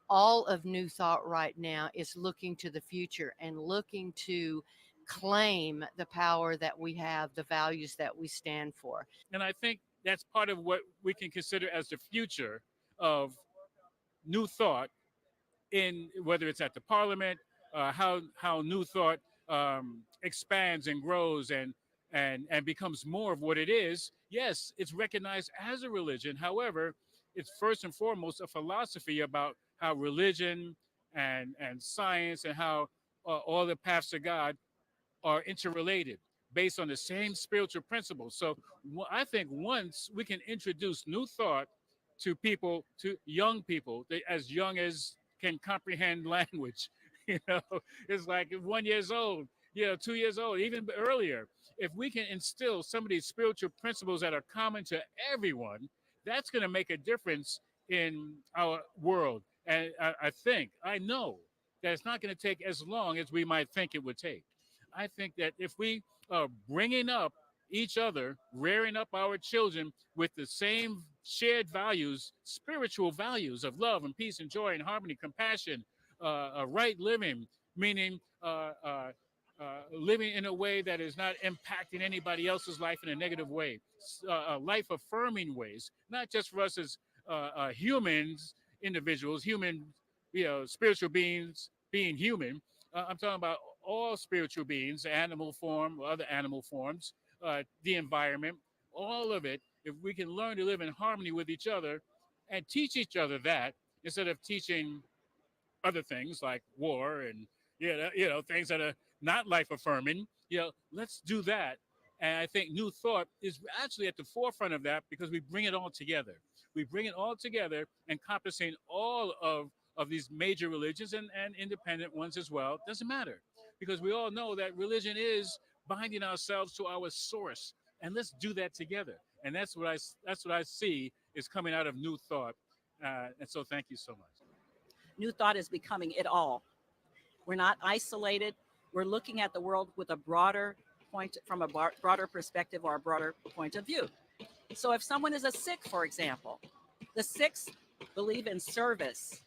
All of New Thought right now is looking to the future and looking to claim the power that we have, the values that we stand for. And I think that's part of what we can consider as the future of new thought, in whether it's at the parliament, how new thought expands and grows and becomes more of what it is. Yes, it's recognized as a religion. However, it's first and foremost a philosophy about how religion and science and how all the paths to God are interrelated based on the same spiritual principles. So I think once we can introduce new thought to people, to young people, they, as young as can comprehend language, you know, it's like 1 year old, 2 years old, even earlier. If we can instill some of these spiritual principles that are common to everyone, that's going to make a difference in our world. And I know that it's not going to take as long as we might think it would take. I think that if we are bringing up each other, rearing up our children with the same shared values, spiritual values of love and peace and joy and harmony, compassion, right living, meaning living in a way that is not impacting anybody else's life in a negative way, life affirming ways, not just for us as humans, individuals, human, spiritual beings being human. I'm talking about all spiritual beings, animal form, or other animal forms, the environment, all of it. If we can learn to live in harmony with each other and teach each other that instead of teaching other things like war and things that are not life affirming, let's do that. And I think new thought is actually at the forefront of that because we bring it all together. We bring it all together, encompassing all of these major religions and independent ones as well. Doesn't matter, because we all know that religion is binding ourselves to our source, and let's do that together. And that's what I see is coming out of new thought. And so, thank you so much. New thought is becoming it all. We're not isolated. We're looking at the world with a broader point, from a broader perspective or a broader point of view. So if someone is a Sikh, for example, the Sikhs believe in service,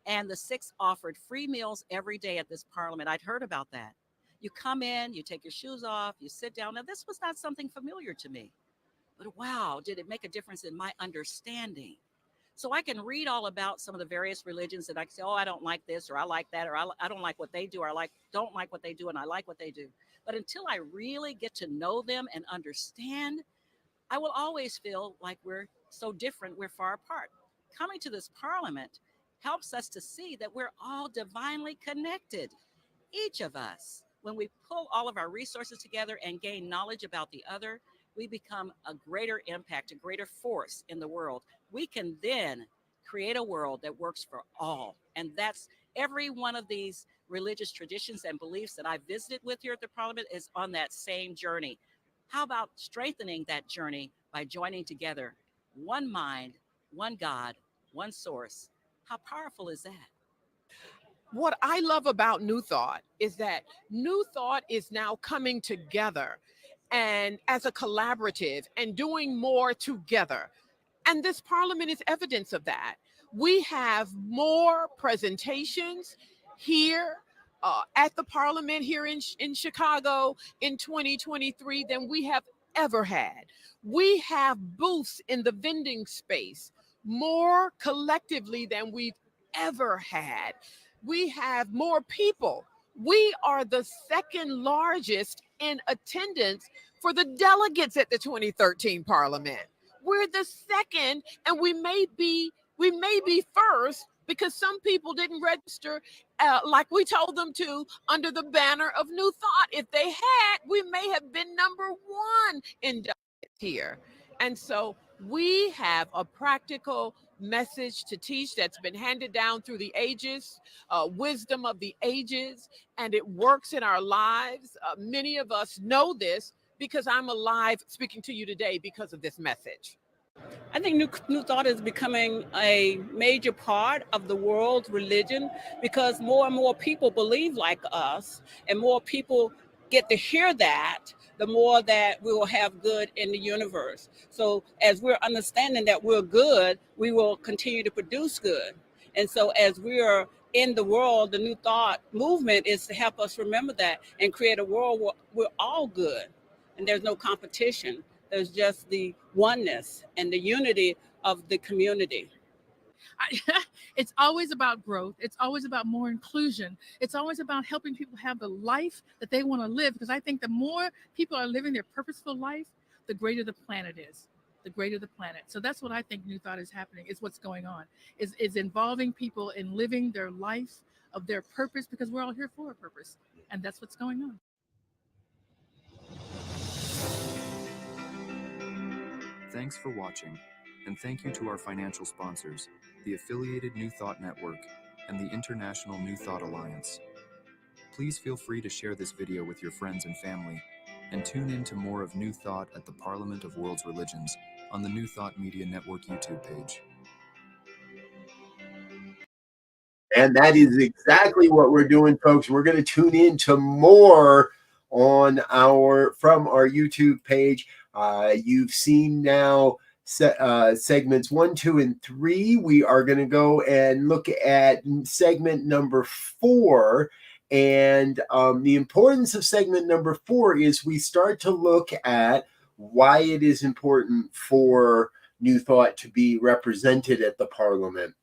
and the Sikhs offered free meals every day at this parliament. I'd heard about that. You come in, you take your shoes off, you sit down. Now, this was not something familiar to me, but wow, did it make a difference in my understanding? So I can read all about some of the various religions and I can say, oh, I don't like this, or I like that, or I don't like what they do, or don't like what they do, and I like what they do. But until I really get to know them and understand, I will always feel like we're so different, we're far apart. Coming to this parliament helps us to see that we're all divinely connected. Each of us, when we pull all of our resources together and gain knowledge about the other, we become a greater impact, a greater force in the world. We can then create a world that works for all. And that's every one of these religious traditions and beliefs that I visited with here at the parliament is on that same journey. How about strengthening that journey by joining together one mind, one God, one source? How powerful is that? What I love about New Thought is that New Thought is now coming together and as a collaborative and doing more together. And this parliament is evidence of that. We have more presentations here at the parliament here in Chicago in 2023 than we have ever had. We have booths in the vending space more collectively than we've ever had. We have more people. We are the second largest in attendance for the delegates at the 2013 parliament. We're the second, and we may be first because some people didn't register like we told them to under the banner of New Thought. If they had, we may have been number one in delegates here. And so we have a practical message to teach that's been handed down through the ages, wisdom of the ages, and it works in our lives. Many of us know this because I'm alive speaking to you today because of this message. I think New Thought is becoming a major part of the world's religion because more and more people believe like us, and more people get to hear that, the more that we will have good in the universe. So as we're understanding that we're good, we will continue to produce good. And so as we are in the world, the New Thought movement is to help us remember that and create a world where we're all good and there's no competition. There's just the oneness and the unity of the community. It's always about growth. It's always about more inclusion. It's always about helping people have the life that they want to live. Because I think the more people are living their purposeful life, the greater the planet is. The greater the planet. So that's what I think New Thought is happening. Is what's going on. Is involving people in living their life of their purpose, because we're all here for a purpose, and that's what's going on. Thanks for watching, and thank you to our financial sponsors, the affiliated New Thought Network and the International New Thought Alliance. Please feel free to share this video with your friends and family, and tune in to more of New Thought at the Parliament of World's Religions on the New Thought Media Network YouTube page. And that is exactly what we're doing, folks. We're going to tune in to more on from our YouTube page. You've seen now segments 1, 2, and 3. We are going to go and look at segment number 4. And the importance of segment number 4 is we start to look at why it is important for New Thought to be represented at the Parliament.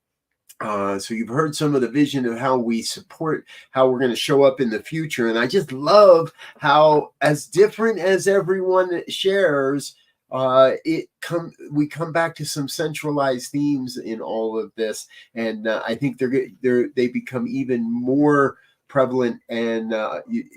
So you've heard some of the vision of how we support, how we're going to show up in the future. And I just love how, as different as everyone shares, we come back to some centralized themes in all of this. And I think they become even more prevalent and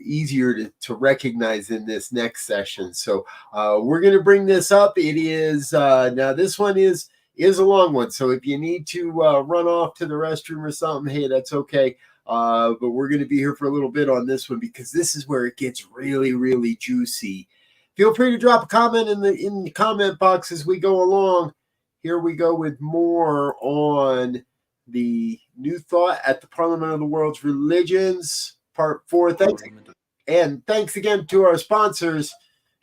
easier to recognize in this next session. So we're going to bring this up. It is, now this one is a long one. So if you need to run off to the restroom or something, hey, that's okay. But we're going to be here for a little bit on this one because this is where it gets really, really juicy. Feel free to drop a comment in the comment box as we go along. Here we go with more on the New Thought at the Parliament of the World's Religions, Part 4. Thanks again to our sponsors,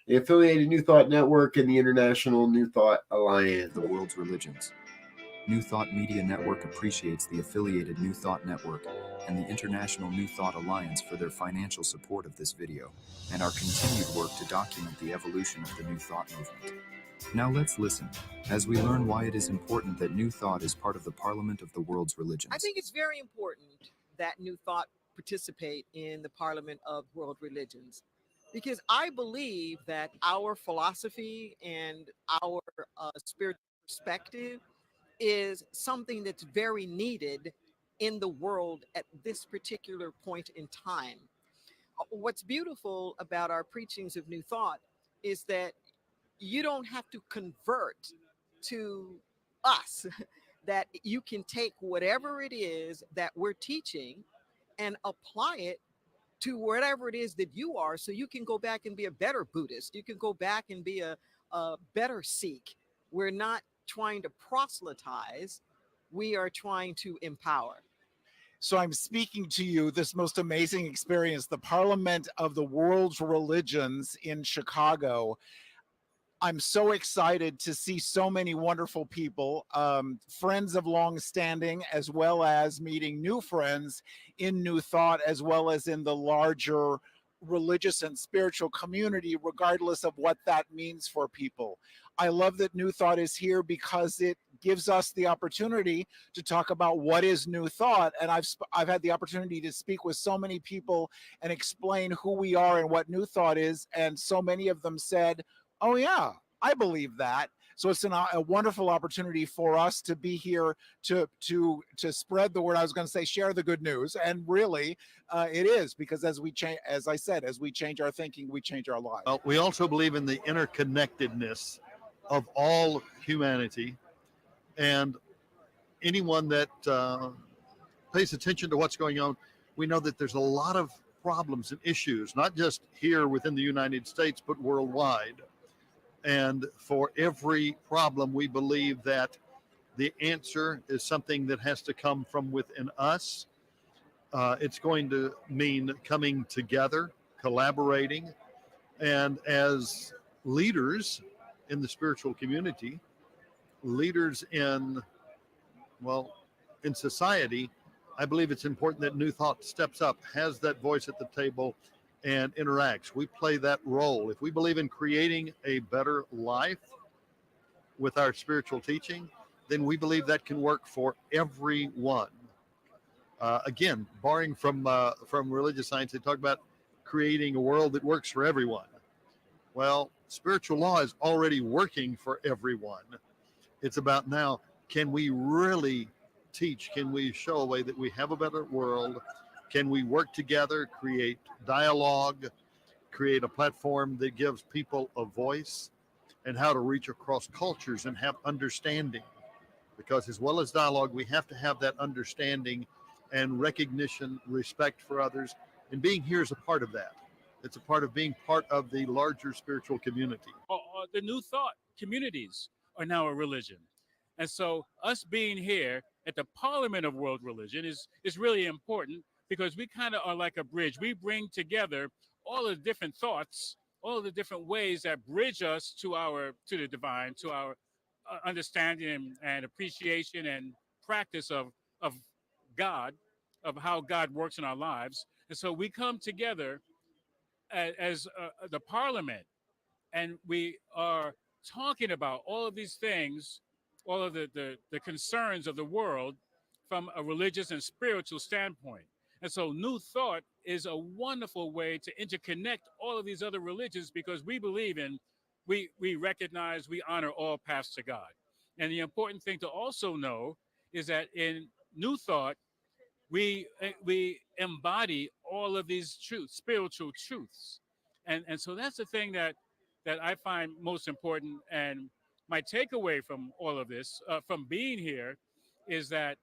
the affiliated New Thought Network and the International New Thought Alliance. The World's Religions. New Thought Media Network appreciates the affiliated New Thought Network and the International New Thought Alliance for their financial support of this video and our continued work to document the evolution of the New Thought movement. Now let's listen as we learn why it is important that New Thought is part of the Parliament of the World's Religions. I think it's very important that New Thought participate in the Parliament of World Religions, because I believe that our philosophy and our spiritual perspective is something that's very needed in the world at this particular point in time. What's beautiful about our preachings of New Thought is that you don't have to convert to us, that you can take whatever it is that we're teaching and apply it to whatever it is that you are, so you can go back and be a better Buddhist. You can go back and be a better Sikh. We're not trying to proselytize. We are trying to empower. So I'm speaking to you this most amazing experience, the Parliament of the World's Religions in Chicago. I'm so excited to see so many wonderful people, friends of long standing, as well as meeting new friends in New Thought, as well as in the larger religious and spiritual community, regardless of what that means for people. I love that New Thought is here because it gives us the opportunity to talk about what is New Thought. And I've had the opportunity to speak with so many people and explain who we are and what New Thought is. And so many of them said, oh yeah, I believe that. So it's a wonderful opportunity for us to be here to spread the word. I was going to say share the good news, and really it is, because as we change, as I said, as we change our thinking, we change our lives. Well, we also believe in the interconnectedness of all humanity, and anyone that pays attention to what's going on, we know that there's a lot of problems and issues, not just here within the United States, but worldwide. And for every problem, we believe that the answer is something that has to come from within us. It's going to mean coming together, collaborating, and as leaders in the spiritual community, leaders in society, I believe it's important that New Thought steps up, has that voice at the table, and interacts. We play that role. If we believe in creating a better life with our spiritual teaching, then we believe that can work for everyone. Again, barring from religious science, they talk about creating a world that works for everyone. Well, spiritual law is already working for everyone. It's about now, can we really teach? Can we show a way that we have a better world? Can we work together, create dialogue, create a platform that gives people a voice, and how to reach across cultures and have understanding? Because as well as dialogue, we have to have that understanding and recognition, respect for others, and being here is a part of that. It's a part of being part of the larger spiritual community. The New Thought communities are now a religion. And so us being here at the Parliament of World Religion is really important, because we kind of are like a bridge. We bring together all the different thoughts, all the different ways that bridge us to the divine, to our understanding and appreciation and practice of God, of how God works in our lives. And so we come together as the Parliament, and we are talking about all of these things, all of the concerns of the world from a religious and spiritual standpoint. And so New Thought is a wonderful way to interconnect all of these other religions, because we believe in, we recognize, we honor all paths to God. And the important thing to also know is that in New Thought, we embody all of these truths, spiritual truths. And so that's the thing that I find most important. And my takeaway from all of this, from being here, is that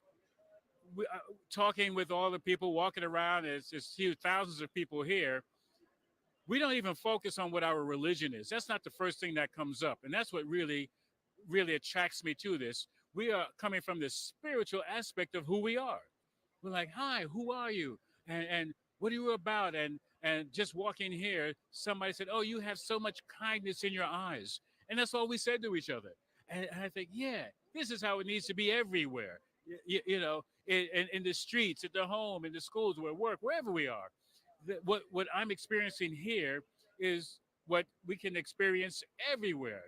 talking with all the people walking around, it's huge, thousands of people here. We don't even focus on what our religion is. That's not the first thing that comes up. And that's what really, really attracts me to this. We are coming from this spiritual aspect of who we are. We're like, hi, who are you? And what are you about? And just walking here, somebody said, oh, you have so much kindness in your eyes. And that's all we said to each other. And I think, yeah, this is how it needs to be everywhere. You know, in the streets, at the home, in the schools, where work, wherever we are. What I'm experiencing here is what we can experience everywhere.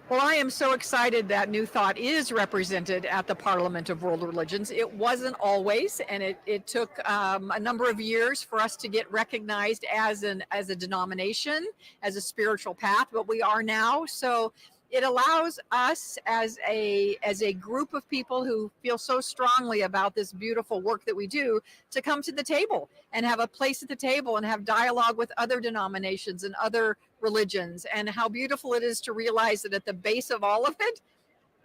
Well, I am so excited that New Thought is represented at the Parliament of World Religions. It wasn't always, and it took a number of years for us to get recognized as a denomination, as a spiritual path, but we are now. So it allows us as a group of people who feel so strongly about this beautiful work that we do to come to the table and have a place at the table and have dialogue with other denominations and other religions. And how beautiful it is to realize that at the base of all of it,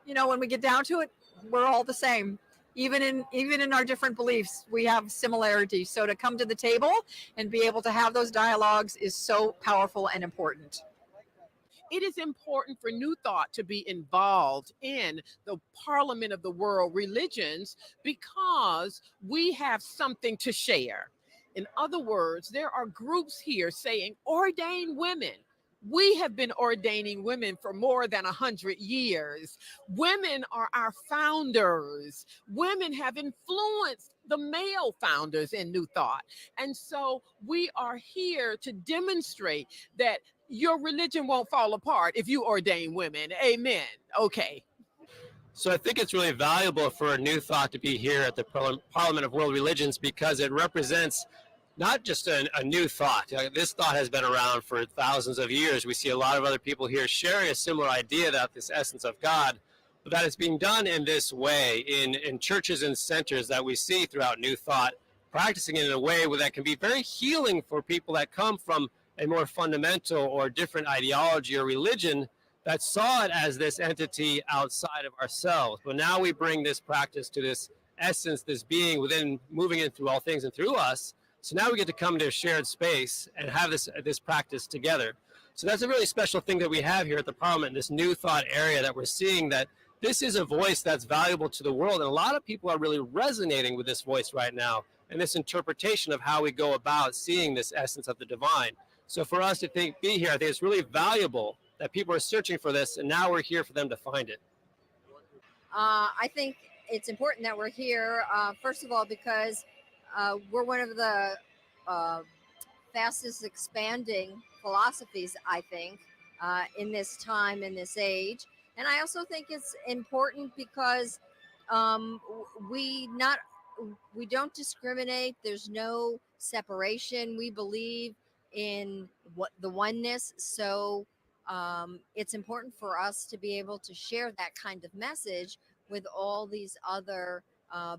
you know, when we get down to it, we're all the same. Even in our different beliefs, we have similarities. So to come to the table and be able to have those dialogues is so powerful and important. It is important for New Thought to be involved in the Parliament of the World Religions, because we have something to share. In other words, there are groups here saying, ordain women. We have been ordaining women for more than 100 years. Women are our founders. Women have influenced the male founders in New Thought. And so we are here to demonstrate that your religion won't fall apart if you ordain women. Amen. Okay. So I think it's really valuable for a New Thought to be here at the Parliament of World Religions, because it represents not just a new thought. This thought has been around for thousands of years. We see a lot of other people here sharing a similar idea about this essence of God, but that it's being done in this way in churches and centers that we see throughout New Thought, practicing it in a way where that can be very healing for people that come from a more fundamental or different ideology or religion that saw it as this entity outside of ourselves. But now we bring this practice to this essence, this being within, moving in through all things and through us. So now we get to come to a shared space and have this practice together. So that's a really special thing that we have here at the Parliament, this New Thought area, that we're seeing that this is a voice that's valuable to the world. And a lot of people are really resonating with this voice right now and this interpretation of how we go about seeing this essence of the divine. So for us to be here, I think it's really valuable that people are searching for this, and now we're here for them to find it. I think it's important that we're here, first of all, because we're one of the fastest expanding philosophies, I think, in this time, in this age. And I also think it's important because we not we don't discriminate. There's no separation. We believe in what the oneness. So it's important for us to be able to share that kind of message with all these other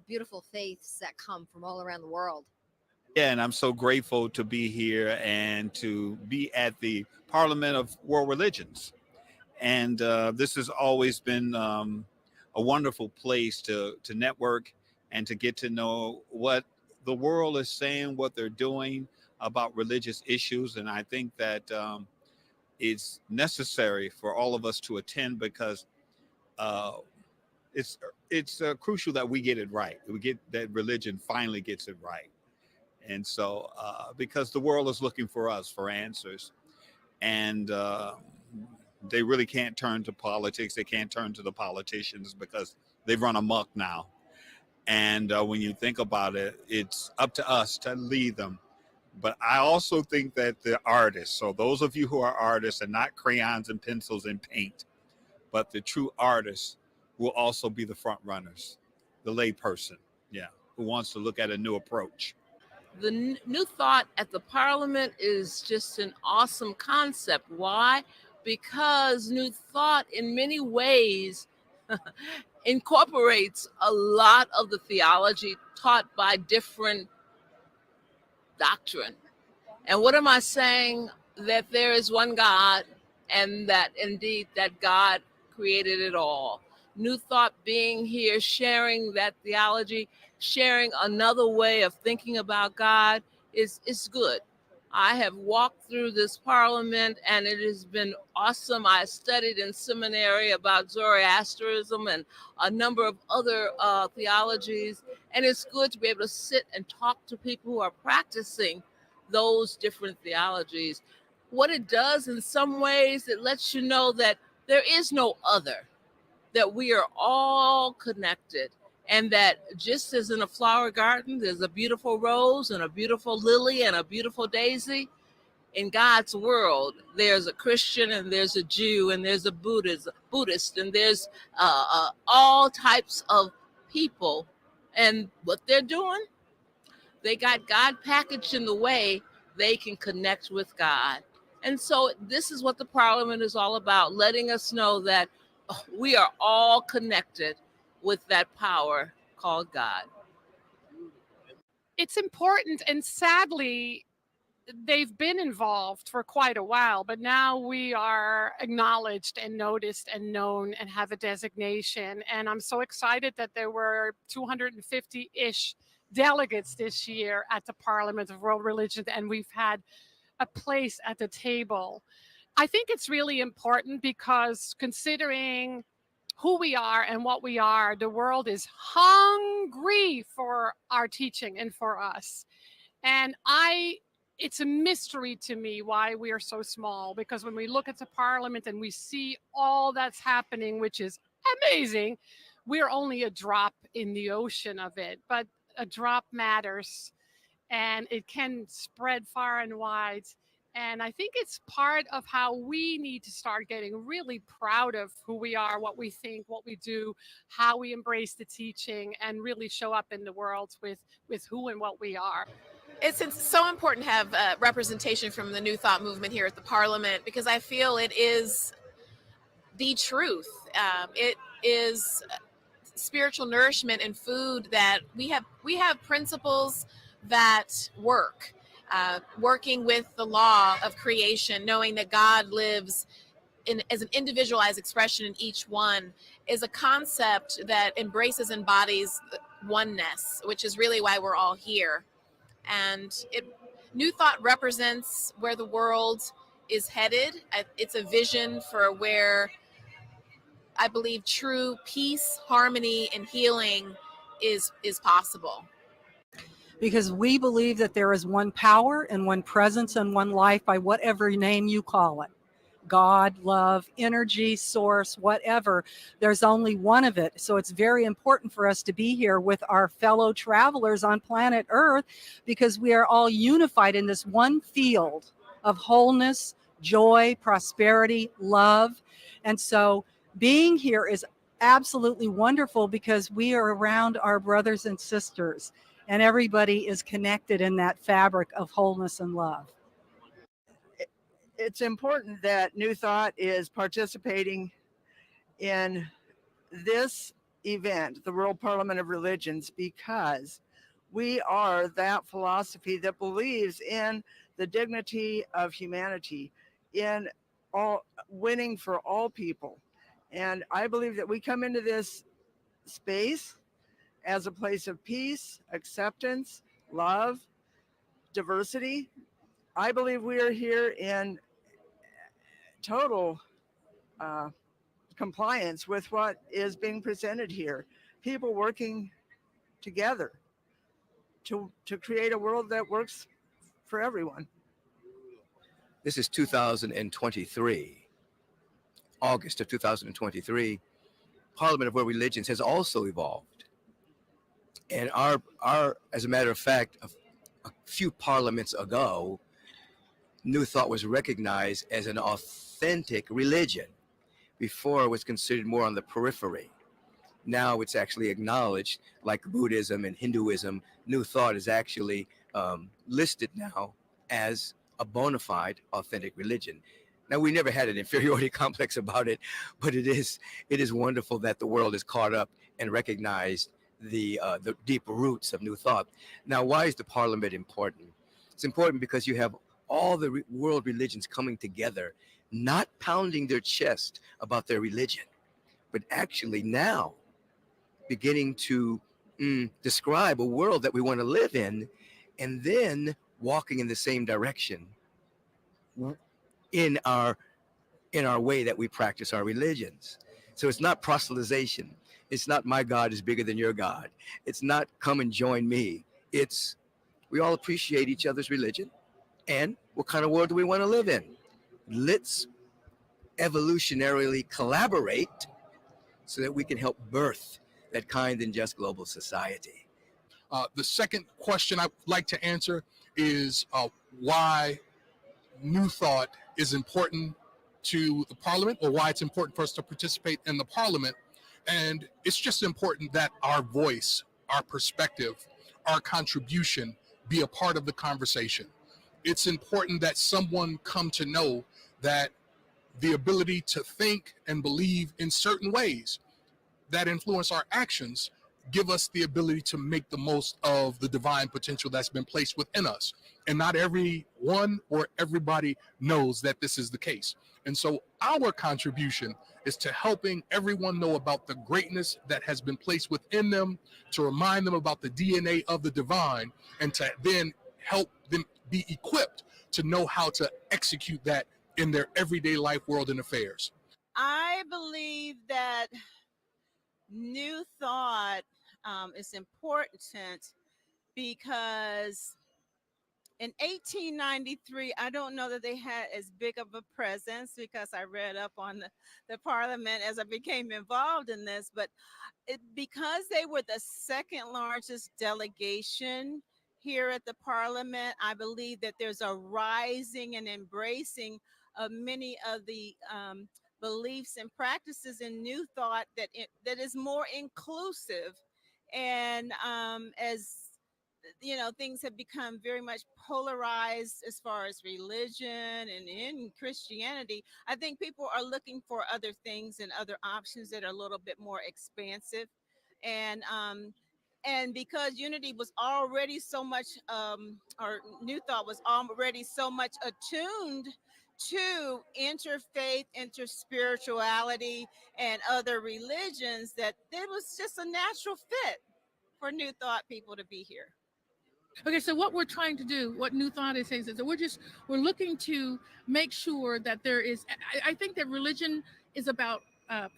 beautiful faiths that come from all around the world. Yeah, and I'm so grateful to be here and to be at the Parliament of World Religions. And this has always been a wonderful place to network and to get to know what the world is saying, what they're doing about religious issues. And I think that it's necessary for all of us to attend because uh, it's crucial that we get it right. We get that religion finally gets it right. And so, because the world is looking for us for answers, and they really can't turn to politics. They can't turn to the politicians because they've run amok now. And when you think about it, it's up to us to lead them. But I also think that the artists, so those of you who are artists and not crayons and pencils and paint, but the true artists will also be the front runners, the layperson, yeah, who wants to look at a new approach. The new thought at the Parliament is just an awesome concept. Why? Because new thought in many ways incorporates a lot of the theology taught by different doctrine. And what am I saying? That there is one God and that indeed that God created it all. New thought being here, sharing that theology, sharing another way of thinking about God is good. I have walked through this parliament and it has been awesome. I studied in seminary about Zoroastrianism and a number of other theologies. And it's good to be able to sit and talk to people who are practicing those different theologies. What it does in some ways, it lets you know that there is no other, that we are all connected. And that just as in a flower garden, there's a beautiful rose and a beautiful lily and a beautiful daisy. In God's world, there's a Christian and there's a Jew and there's a Buddhist and there's all types of people. And what they're doing, they got God packaged in the way they can connect with God. And so this is what the Parliament is all about, letting us know that we are all connected with that power called God. It's important, and sadly, they've been involved for quite a while, but now we are acknowledged and noticed and known and have a designation. And I'm so excited that there were 250-ish delegates this year at the Parliament of World Religions, and we've had a place at the table. I think it's really important because considering who we are and what we are, the world is hungry for our teaching and for us. And it's a mystery to me why we are so small, because when we look at the Parliament and we see all that's happening, which is amazing, we're only a drop in the ocean of it. But a drop matters, and it can spread far and wide. And I think it's part of how we need to start getting really proud of who we are, what we think, what we do, how we embrace the teaching, and really show up in the world with who and what we are. It's so important to have representation from the New Thought movement here at the Parliament, because I feel it is the truth. It is spiritual nourishment and food that we have principles that work. Working with the law of creation, knowing that God lives as an individualized expression in each one, is a concept that embraces and embodies oneness, which is really why we're all here. And New Thought represents where the world is headed. It's a vision for where I believe true peace, harmony, and healing is possible. Because we believe that there is one power and one presence and one life by whatever name you call it. God, love, energy, source, whatever. There's only one of it. So it's very important for us to be here with our fellow travelers on planet Earth, because we are all unified in this one field of wholeness, joy, prosperity, love. And so being here is absolutely wonderful, because we are around our brothers and sisters, and everybody is connected in that fabric of wholeness and love. It's important that New Thought is participating in this event, the World Parliament of Religions, because we are that philosophy that believes in the dignity of humanity, in all winning for all people. And I believe that we come into this space as a place of peace, acceptance, love, diversity. I believe we are here in total compliance with what is being presented here. People working together to create a world that works for everyone. This is 2023, August of 2023. Parliament of World Religions has also evolved. And our as a matter of fact, a few parliaments ago, New Thought was recognized as an authentic religion. Before, it was considered more on the periphery. Now it's actually acknowledged, like Buddhism and Hinduism. New Thought is actually listed now as a bona fide authentic religion. Now, we never had an inferiority complex about it, but it is wonderful that the world is caught up and recognized the deep roots of New Thought. Now, why is the Parliament important? It's important because you have all the world religions coming together, not pounding their chest about their religion, but actually now beginning to describe a world that we want to live in, and then walking in the same direction in our way that we practice our religions. So it's not proselytization. It's not my God is bigger than your God. It's not come and join me. It's we all appreciate each other's religion, and what kind of world do we want to live in? Let's evolutionarily collaborate so that we can help birth that kind and just global society. The second question I'd like to answer is why New Thought is important to the Parliament, or why it's important for us to participate in the Parliament. And it's just important that our voice, our perspective, our contribution be a part of the conversation. It's important that someone come to know that the ability to think and believe in certain ways that influence our actions give us the ability to make the most of the divine potential that's been placed within us. And not everyone or everybody knows that this is the case. And so our contribution is to helping everyone know about the greatness that has been placed within them, to remind them about the DNA of the divine, and to then help them be equipped to know how to execute that in their everyday life, world, and affairs. I believe that New Thought is important because in 1893, I don't know that they had as big of a presence, because I read up on the Parliament as I became involved in this, but because they were the second largest delegation here at the Parliament, I believe that there's a rising and embracing of many of the beliefs and practices in New Thought that is more inclusive. And as you know, things have become very much polarized as far as religion and in Christianity, I think people are looking for other things and other options that are a little bit more expansive. And because unity was already so much, or New Thought was already so much attuned to interfaith, interspirituality, and other religions, that it was just a natural fit for New Thought people to be here. Okay, so what we're trying to do, what New Thought is saying, is that we're looking to make sure that there is, I think that religion is about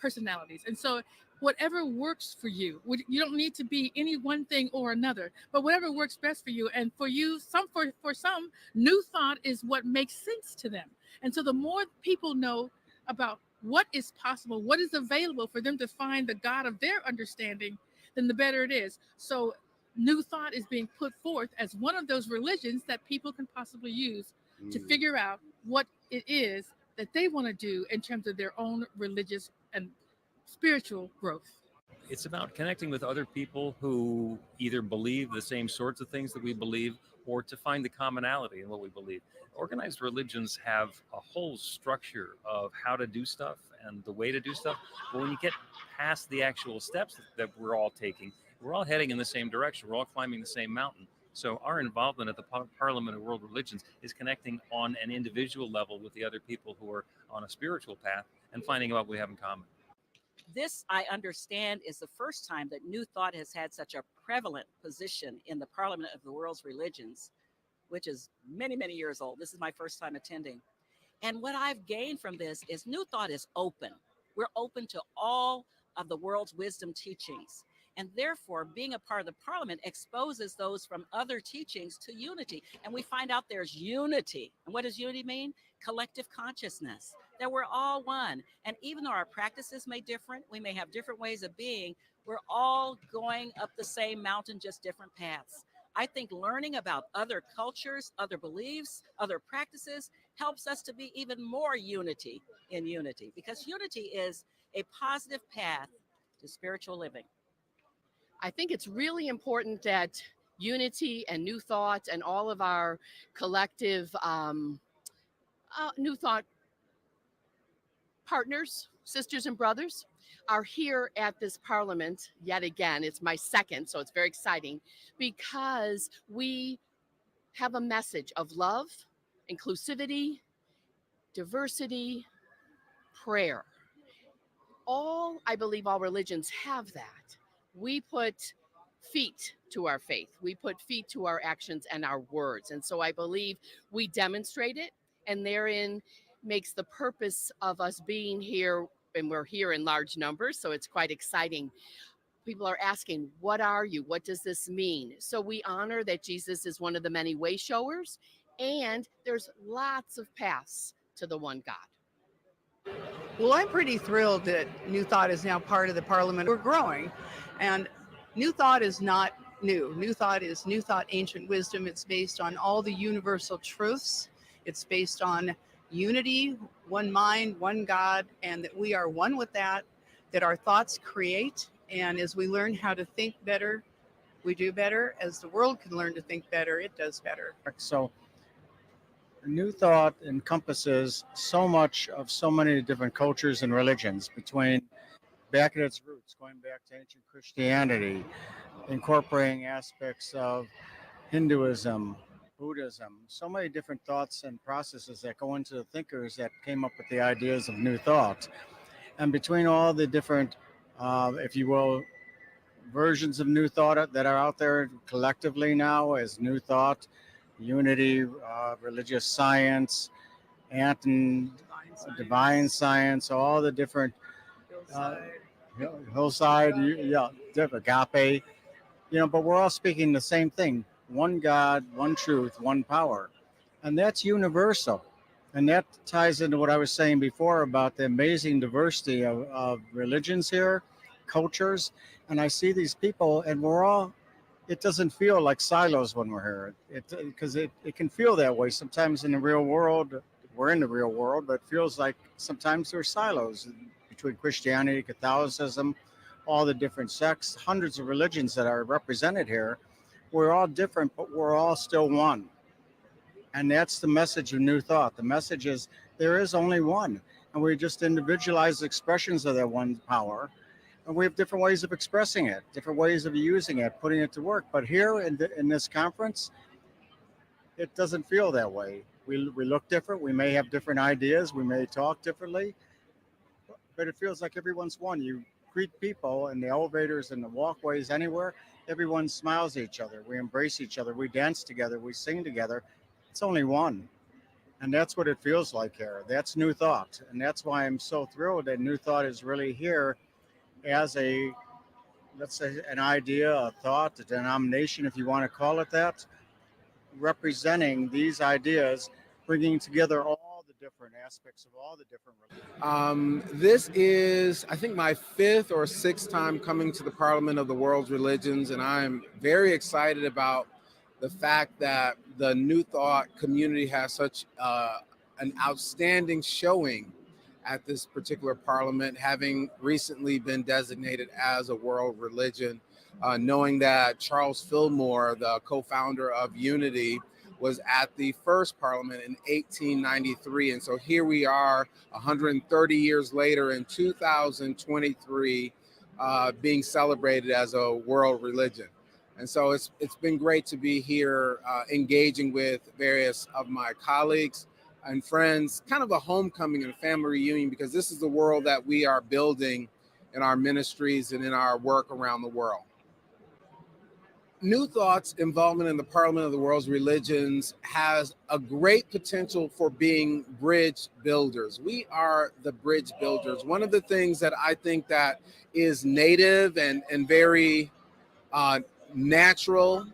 personalities. And so whatever works for you. You don't need to be any one thing or another, but whatever works best for you. And for you, for some, new thought is what makes sense to them. And so the more people know about what is possible, what is available for them to find the God of their understanding, then the better it is. So new thought is being put forth as one of those religions that people can possibly use to figure out what it is that they want to do in terms of their own religious and spiritual growth. It's about connecting with other people who either believe the same sorts of things that we believe or to find the commonality in what we believe. Organized religions have a whole structure of how to do stuff and the way to do stuff. But when you get past the actual steps that we're all taking, we're all heading in the same direction. We're all climbing the same mountain. So our involvement at the Parliament of World Religions is connecting on an individual level with the other people who are on a spiritual path and finding out what we have in common. This, I understand, is the first time that New Thought has had such a prevalent position in the Parliament of the World's Religions, which is many, many years old. This is my first time attending. And what I've gained from this is New Thought is open. We're open to all of the world's wisdom teachings. And therefore, being a part of the Parliament exposes those from other teachings to unity. And we find out there's unity. And what does unity mean? Collective consciousness, that we're all one. And even though our practices may differ, we may have different ways of being, we're all going up the same mountain, just different paths. I think learning about other cultures, other beliefs, other practices helps us to be even more unity in unity, because unity is a positive path to spiritual living. I think it's really important that unity and new thoughts and all of our collective new thought partners, sisters and brothers, are here at this parliament yet again. It's my second, so it's very exciting because we have a message of love, inclusivity, diversity, prayer. I believe all religions have that. We put feet to our faith. We put feet to our actions and our words. And so I believe we demonstrate it, and therein makes the purpose of us being here, and we're here in large numbers, so it's quite exciting. People are asking, what are you? What does this mean? So we honor that Jesus is one of the many way showers, and there's lots of paths to the one God. Well, I'm pretty thrilled that New Thought is now part of the Parliament. We're growing, and New Thought is not new. New Thought is New Thought, ancient wisdom. It's based on all the universal truths. It's based on unity, one mind, one God, and that we are one with that our thoughts create. And as we learn how to think better, we do better. As the world can learn to think better, it does better. So New Thought encompasses so much of so many different cultures and religions, between back at its roots, going back to ancient Christianity, incorporating aspects of Hinduism, Buddhism, so many different thoughts and processes that go into the thinkers that came up with the ideas of New Thought. And between all the different, if you will, versions of New Thought that are out there collectively now as New Thought, Unity, religious science, ANTN, divine science, all the different hillside, agape, but we're all speaking the same thing: one God, one truth, one power, and that's universal. And that ties into what I was saying before about the amazing diversity of religions here, cultures, and I see these people, and we're all. It doesn't feel like silos when we're here, because it can feel that way sometimes in the real world. We're in the real world, but it feels like sometimes there's silos between Christianity, Catholicism, all the different sects, hundreds of religions that are represented here. We're all different, but we're all still one. And that's the message of New Thought. The message is there is only one, and we just individualize expressions of that one power. And we have different ways of expressing it, different ways of using it, putting it to work. But here in this conference, it doesn't feel that way. We look different. We may have different ideas. We may talk differently. But it feels like everyone's one. You greet people in the elevators and the walkways anywhere. Everyone smiles at each other. We embrace each other. We dance together. We sing together. It's only one. And that's what it feels like here. That's New Thought. And that's why I'm so thrilled that New Thought is really here as a, let's say, an idea, a thought, a denomination, if you want to call it that, representing these ideas, bringing together all the different aspects of all the different religions. This is, I think, my fifth or sixth time coming to the Parliament of the World's Religions, and I'm very excited about the fact that the New Thought community has such an outstanding showing at this particular Parliament, having recently been designated as a world religion, knowing that Charles Fillmore, the co-founder of Unity, was at the first Parliament in 1893. And so here we are 130 years later in 2023, being celebrated as a world religion. And so it's been great to be here engaging with various of my colleagues and friends, kind of a homecoming and family reunion, because this is the world that we are building in our ministries and in our work around the world. New Thought's involvement in the Parliament of the World's Religions has a great potential for being bridge builders. We are the bridge builders. One of the things that I think that is native and very natural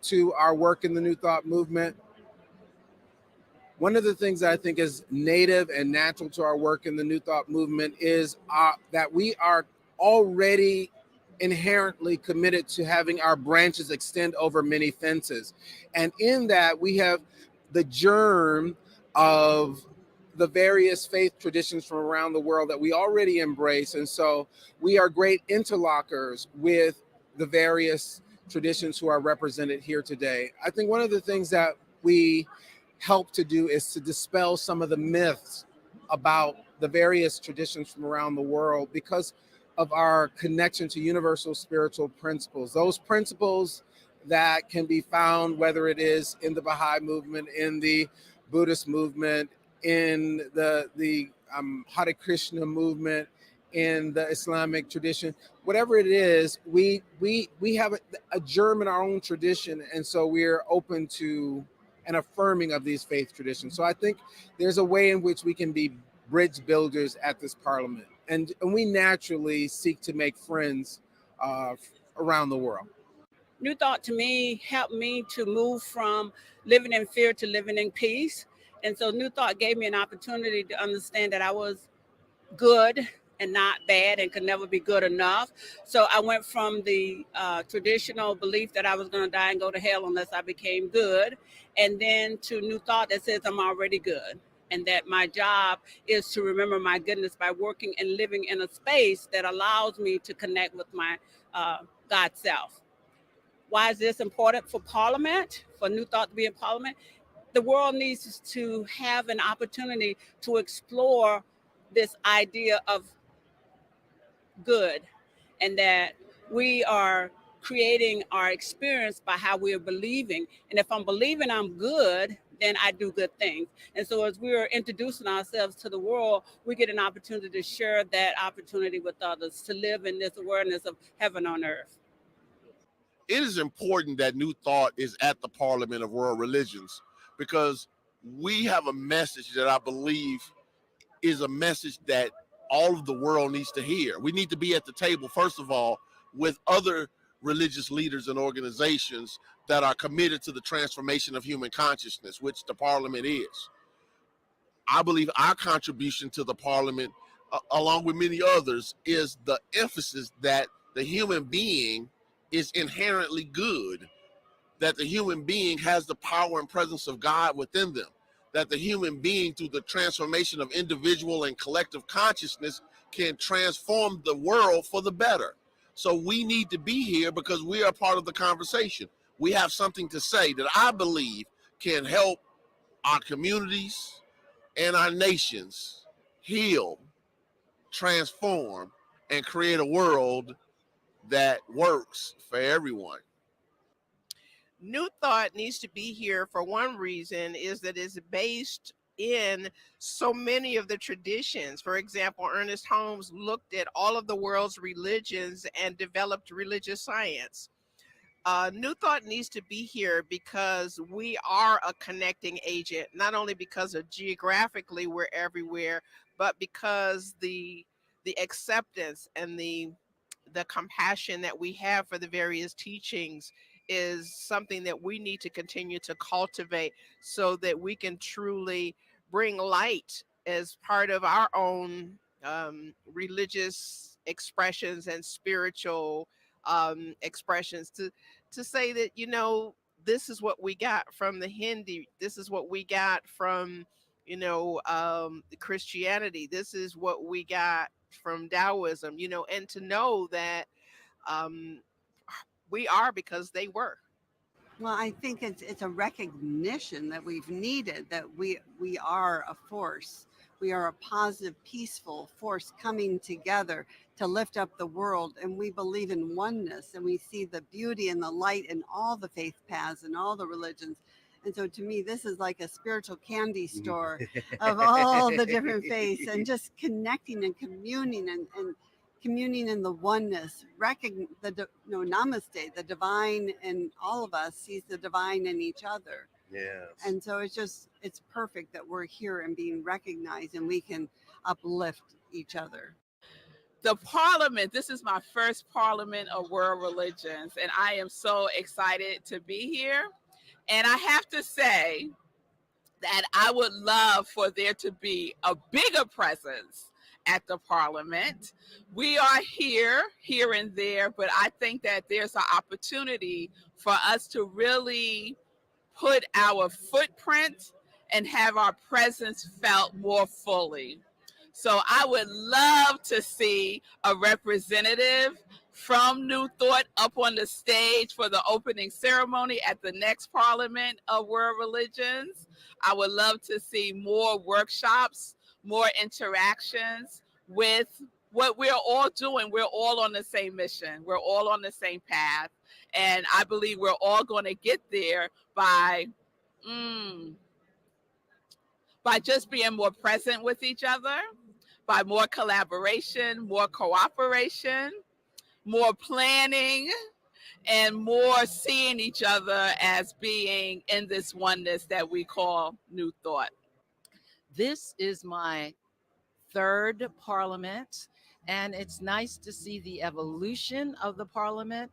to our work in the New Thought movement, one of the things that I think is native and natural to our work in the New Thought movement is that we are already inherently committed to having our branches extend over many fences. And in that, we have the germ of the various faith traditions from around the world that we already embrace. And so we are great interlocutors with the various traditions who are represented here today. I think one of the things that we help to do is to dispel some of the myths about the various traditions from around the world because of our connection to universal spiritual principles. Those principles that can be found, whether it is in the Baha'i movement, in the Buddhist movement, in the Hare Krishna movement, in the Islamic tradition, whatever it is, we have a germ in our own tradition, and so we're open to and affirming of these faith traditions. So I think there's a way in which we can be bridge builders at this Parliament, and we naturally seek to make friends around the world. New Thought to me helped me to move from living in fear to living in peace. And so New Thought gave me an opportunity to understand that I was good and not bad and could never be good enough. So I went from the traditional belief that I was going to die and go to hell unless I became good, and then to New Thought that says I'm already good, and that my job is to remember my goodness by working and living in a space that allows me to connect with my God self. Why is this important for Parliament, for New Thought to be in Parliament? The world needs to have an opportunity to explore this idea of good, and that we are creating our experience by how we are believing. And if I'm believing I'm good, then I do good things. And so as we are introducing ourselves to the world, we get an opportunity to share that opportunity with others, to live in this awareness of heaven on earth. It is important that New Thought is at the Parliament of World Religions, because we have a message that I believe is a message that all of the world needs to hear. We need to be at the table, first of all, with other religious leaders and organizations that are committed to the transformation of human consciousness, which the Parliament is. I believe our contribution to the Parliament, along with many others, is the emphasis that the human being is inherently good, that the human being has the power and presence of God within them, that the human being, through the transformation of individual and collective consciousness, can transform the world for the better. So we need to be here because we are part of the conversation. We have something to say that I believe can help our communities and our nations heal, transform, and create a world that works for everyone. New Thought needs to be here for one reason, is that it's based in so many of the traditions. For example, Ernest Holmes looked at all of the world's religions and developed religious science. New Thought needs to be here because we are a connecting agent, not only because of geographically we're everywhere, but because the acceptance and the the compassion that we have for the various teachings is something that we need to continue to cultivate so that we can truly bring light as part of our own religious expressions and spiritual expressions to say that, you know, this is what we got from the Hindi, this is what we got from, you know, Christianity, this is what we got from Taoism, you know, and to know that um, we are because they were. Well, I think it's a recognition that we've needed that we are a force. We are a positive, peaceful force coming together to lift up the world, and we believe in oneness, and we see the beauty and the light in all the faith paths and all the religions. And so, to me, this is like a spiritual candy store of all the different faiths, and just connecting and communing in the oneness, namaste, the divine in all of us sees the divine in each other. Yes. And so it's perfect that we're here and being recognized and we can uplift each other. The parliament, this is my first parliament of world religions, and I am so excited to be here. And I have to say that I would love for there to be a bigger presence at the parliament. We are here and there, but I think that there's an opportunity for us to really put our footprint and have our presence felt more fully. So I would love to see a representative from New Thought up on the stage for the opening ceremony at the next Parliament of World Religions. I would love to see more workshops, more interactions with what we're all doing. We're all on the same mission. We're all on the same path. And I believe we're all going to get there by just being more present with each other, by more collaboration, more cooperation, more planning, and more seeing each other as being in this oneness that we call New Thought. This is my third parliament, and it's nice to see the evolution of the parliament.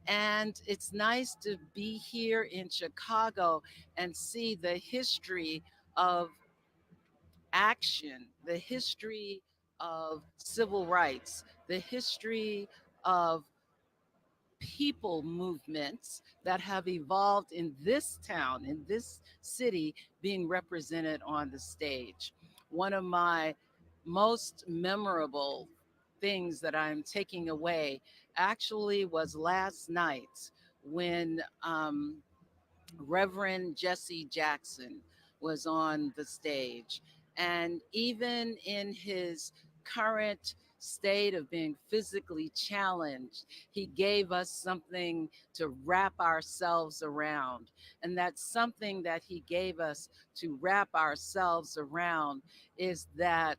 And it's nice to be here in Chicago and see the history of action, the history of civil rights, the history of people movements that have evolved in this town, in this city, being represented on the stage. One of my most memorable things that I'm taking away actually was last night when Reverend Jesse Jackson was on the stage. And even in his current state of being physically challenged, he gave us something to wrap ourselves around. And that's something that he gave us to wrap ourselves around is that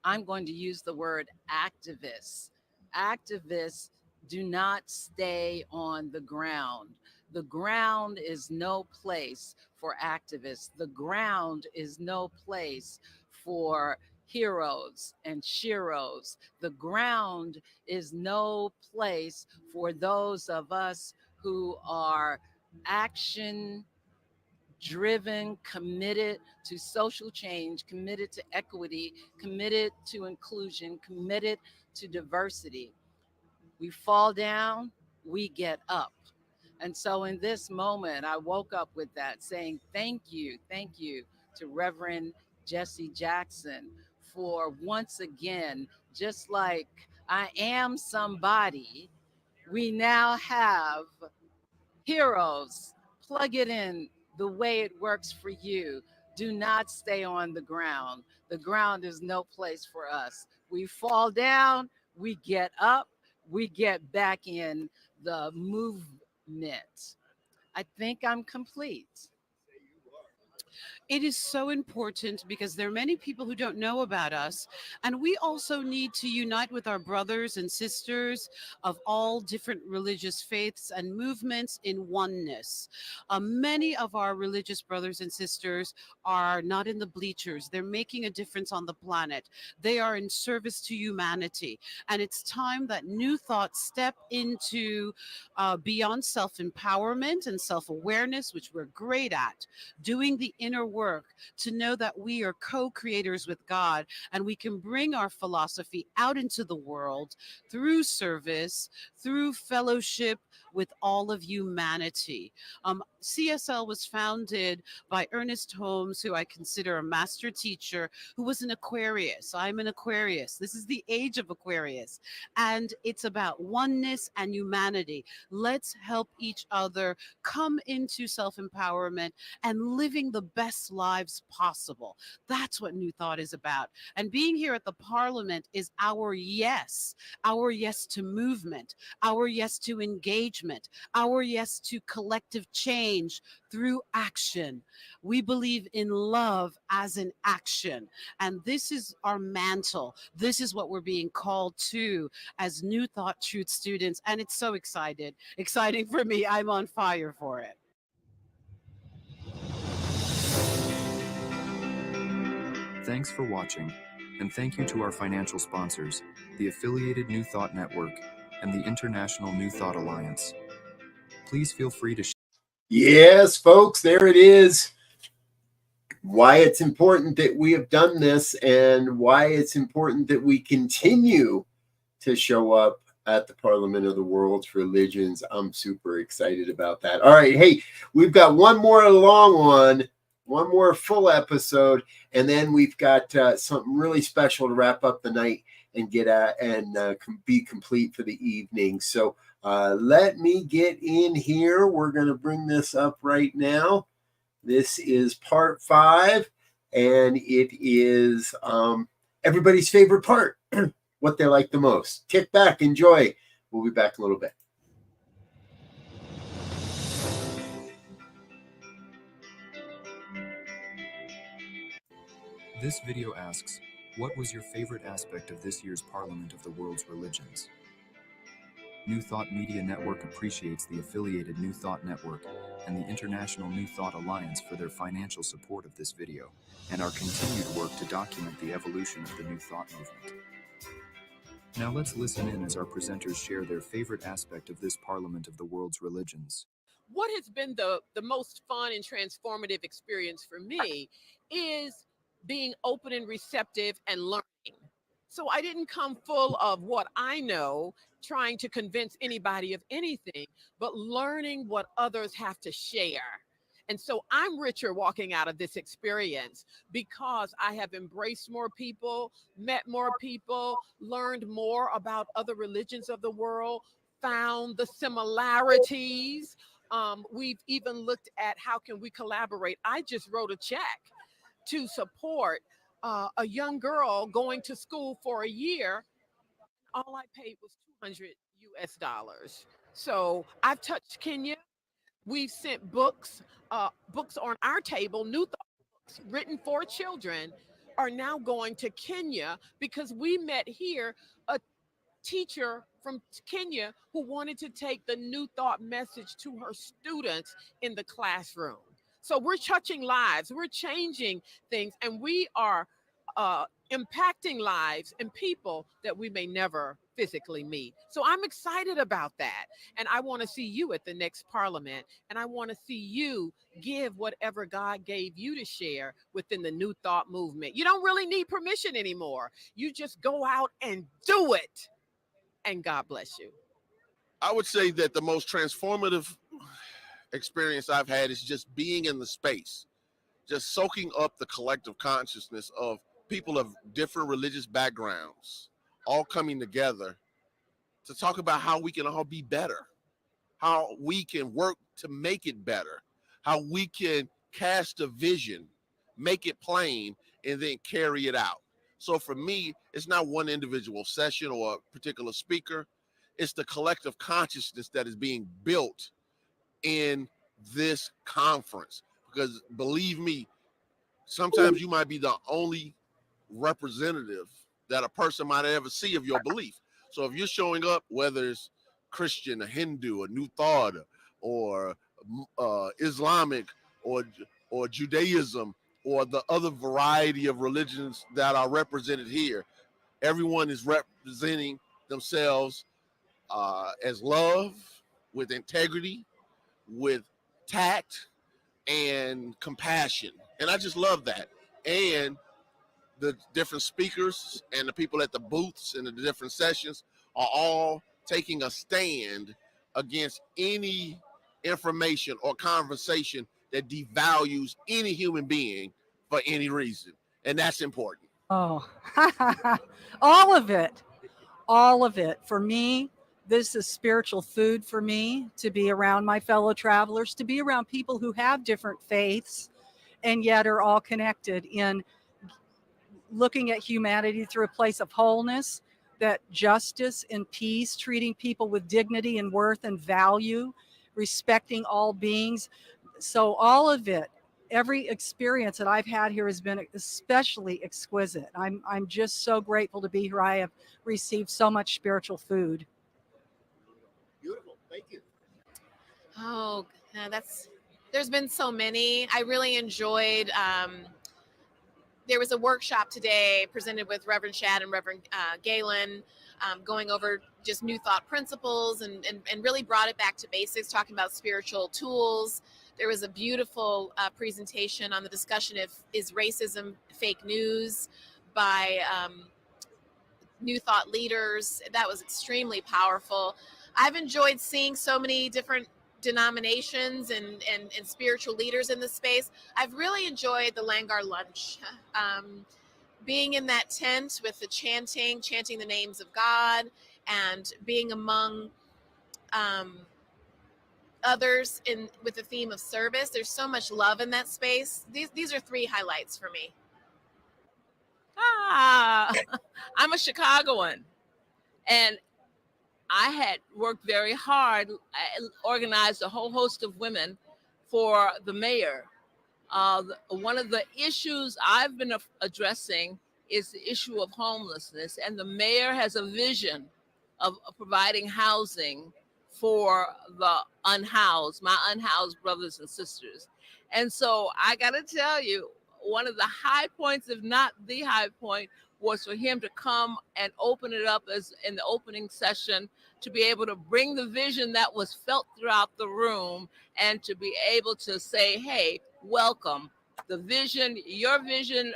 I'm going to use the word activists. Activists do not stay on the ground. The ground is no place for activists. The ground is no place for heroes and sheroes. The ground is no place for those of us who are action driven, committed to social change, committed to equity, committed to inclusion, committed to diversity. We fall down, we get up. And so in this moment, I woke up with that saying, thank you to Reverend Jesse Jackson for once again, just like I am somebody, we now have heroes. Plug it in the way it works for you. Do not stay on the ground. The ground is no place for us. We fall down, we get up, we get back in the movement. I think I'm complete. It is so important because there are many people who don't know about us. And we also need to unite with our brothers and sisters of all different religious faiths and movements in oneness. Many of our religious brothers and sisters are not in the bleachers. They're making a difference on the planet. They are in service to humanity. And it's time that New Thought step into beyond self empowerment and self awareness, which we're great at, doing the inner work to know that we are co creators with God and we can bring our philosophy out into the world through service, through fellowship with all of humanity. CSL was founded by Ernest Holmes, who I consider a master teacher, who was an Aquarius. I'm an Aquarius. This is the age of Aquarius. And it's about oneness and humanity. Let's help each other come into self empowerment and living the best lives possible. That's what New Thought is about. And being here at the Parliament is our yes to movement, our yes to engagement, our yes to collective change through action. We believe in love as an action. And this is our mantle. This is what we're being called to as New Thought Truth students. And it's so exciting for me. I'm on fire for it. Thanks for watching, and thank you to our financial sponsors, the affiliated New Thought Network and the International New Thought Alliance. Please feel free to Yes, folks, there it is. Why it's important that we have done this and why it's important that we continue to show up at the Parliament of the World's Religions. I'm super excited about that. All right, hey, we've got one more long one more full episode, and then we've got something really special to wrap up the night and get at and be complete for the evening. So let me get in here. We're going to bring this up right now. This is part 5, and it is everybody's favorite part, what they like the most. Kick back, enjoy. We'll be back in a little bit. This video asks, what was your favorite aspect of this year's Parliament of the World's Religions? New Thought Media Network appreciates the affiliated New Thought Network and the International New Thought Alliance for their financial support of this video and our continued work to document the evolution of the New Thought movement. Now let's listen in as our presenters share their favorite aspect of this Parliament of the World's Religions. What has been the most fun and transformative experience for me is being open and receptive and learning. So I didn't come full of what I know, trying to convince anybody of anything, but learning what others have to share. And so I'm richer walking out of this experience because I have embraced more people, met more people, learned more about other religions of the world, found the similarities. We've even looked at how can we collaborate. I just wrote a check to support a young girl going to school for a year. All I paid was $200 US. So I've touched Kenya. We've sent books on our table, New Thought books written for children are now going to Kenya because we met here a teacher from Kenya who wanted to take the New Thought message to her students in the classroom. So we're touching lives, we're changing things, and we are impacting lives and people that we may never physically meet. So I'm excited about that. And I want to see you at the next Parliament. And I want to see you give whatever God gave you to share within the New Thought movement. You don't really need permission anymore. You just go out and do it. And God bless you. I would say that the most transformative experience I've had is just being in the space, just soaking up the collective consciousness of people of different religious backgrounds, all coming together to talk about how we can all be better, how we can work to make it better, how we can cast a vision, make it plain, and then carry it out. So for me, it's not one individual session or a particular speaker. It's the collective consciousness that is being built in this conference. Because believe me, sometimes you might be the only representative that a person might ever see of your belief. So if you're showing up, whether it's Christian, a Hindu, a New Thought, or Islamic, or Judaism, or the other variety of religions that are represented here, everyone is representing themselves as love, with integrity, with tact, and compassion. And I just love that. And the different speakers and the people at the booths and the different sessions are all taking a stand against any information or conversation that devalues any human being for any reason. And that's important. Oh, all of it. All of it. For me, this is spiritual food for me, to be around my fellow travelers, to be around people who have different faiths and yet are all connected in looking at humanity through a place of wholeness, that justice and peace, treating people with dignity and worth and value, respecting all beings. So all of it, every experience that I've had here has been especially exquisite. I'm just so grateful to be here. I have received so much spiritual food. Beautiful. Thank you. Oh, there's been so many. I really enjoyed, there was a workshop today presented with Reverend Shad and Reverend Galen, going over just New Thought principles and really brought it back to basics, talking about spiritual tools. There was a beautiful presentation on the discussion of is racism fake news by New Thought leaders. That was extremely powerful. I've enjoyed seeing so many different denominations and spiritual leaders in the space. I've really enjoyed the Langar lunch. Being in that tent with the chanting the names of God, and being among others with the theme of service. There's so much love in that space. These are 3 highlights for me. I'm a Chicagoan, and I had worked very hard. I organized a whole host of women for the mayor. One of the issues I've been addressing is the issue of homelessness, and the mayor has a vision of providing housing for the unhoused, my unhoused brothers and sisters. And so I got to tell you, one of the high points, if not the high point, was for him to come and open it up as in the opening session, to be able to bring the vision that was felt throughout the room and to be able to say, hey, welcome. The vision, your vision,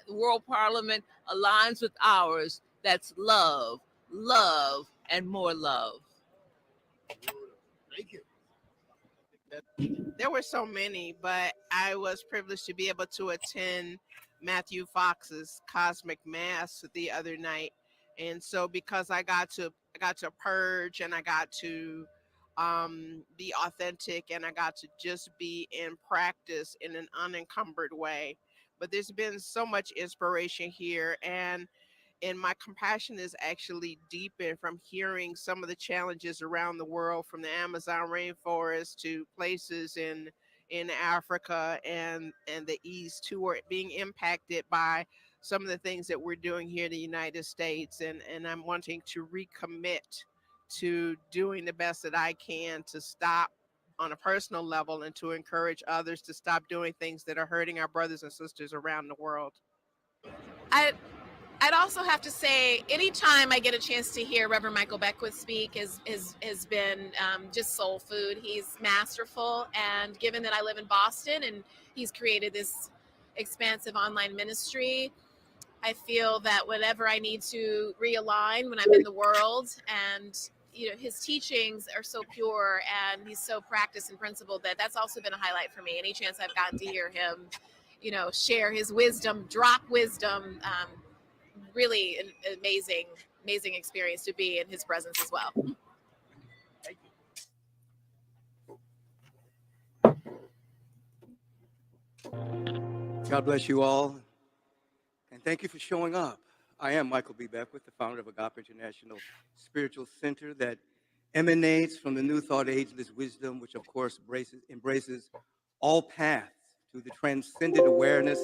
World Parliament aligns with ours. That's love, love, and more love. Thank you. There were so many, but I was privileged to be able to attend Matthew Fox's Cosmic Mass the other night. And so because I got to purge, and I got to be authentic, and I got to just be in practice in an unencumbered way. But there's been so much inspiration here, and my compassion is actually deepened from hearing some of the challenges around the world, from the Amazon rainforest to places in Africa and the East, who are being impacted by some of the things that we're doing here in the United States. And I'm wanting to recommit to doing the best that I can to stop on a personal level, and to encourage others to stop doing things that are hurting our brothers and sisters around the world. I'd also have to say, anytime I get a chance to hear Reverend Michael Beckwith speak has been just soul food. He's masterful, and given that I live in Boston and he's created this expansive online ministry, I feel that whenever I need to realign when I'm in the world, and his teachings are so pure and he's so practiced and principled, that's also been a highlight for me. Any chance I've gotten to hear him, share his wisdom, drop wisdom, really an amazing experience to be in his presence as well. God bless you all, and thank you for showing up. I am Michael B. Beckwith, the founder of Agape International Spiritual Center that emanates from the New Thought Ageless Wisdom, which of course embraces all paths to the transcendent awareness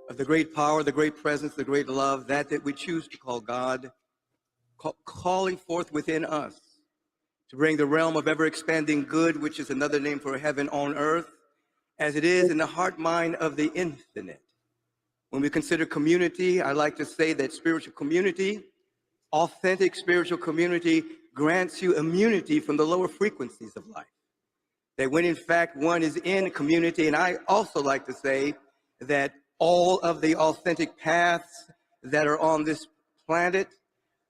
of the great power, the great presence, the great love, that we choose to call God, calling forth within us to bring the realm of ever-expanding good, which is another name for heaven on earth, as it is in the heart mind of the infinite. When we consider community, I like to say that spiritual community, authentic spiritual community, grants you immunity from the lower frequencies of life. That when in fact one is in community, and I also like to say that all of the authentic paths that are on this planet,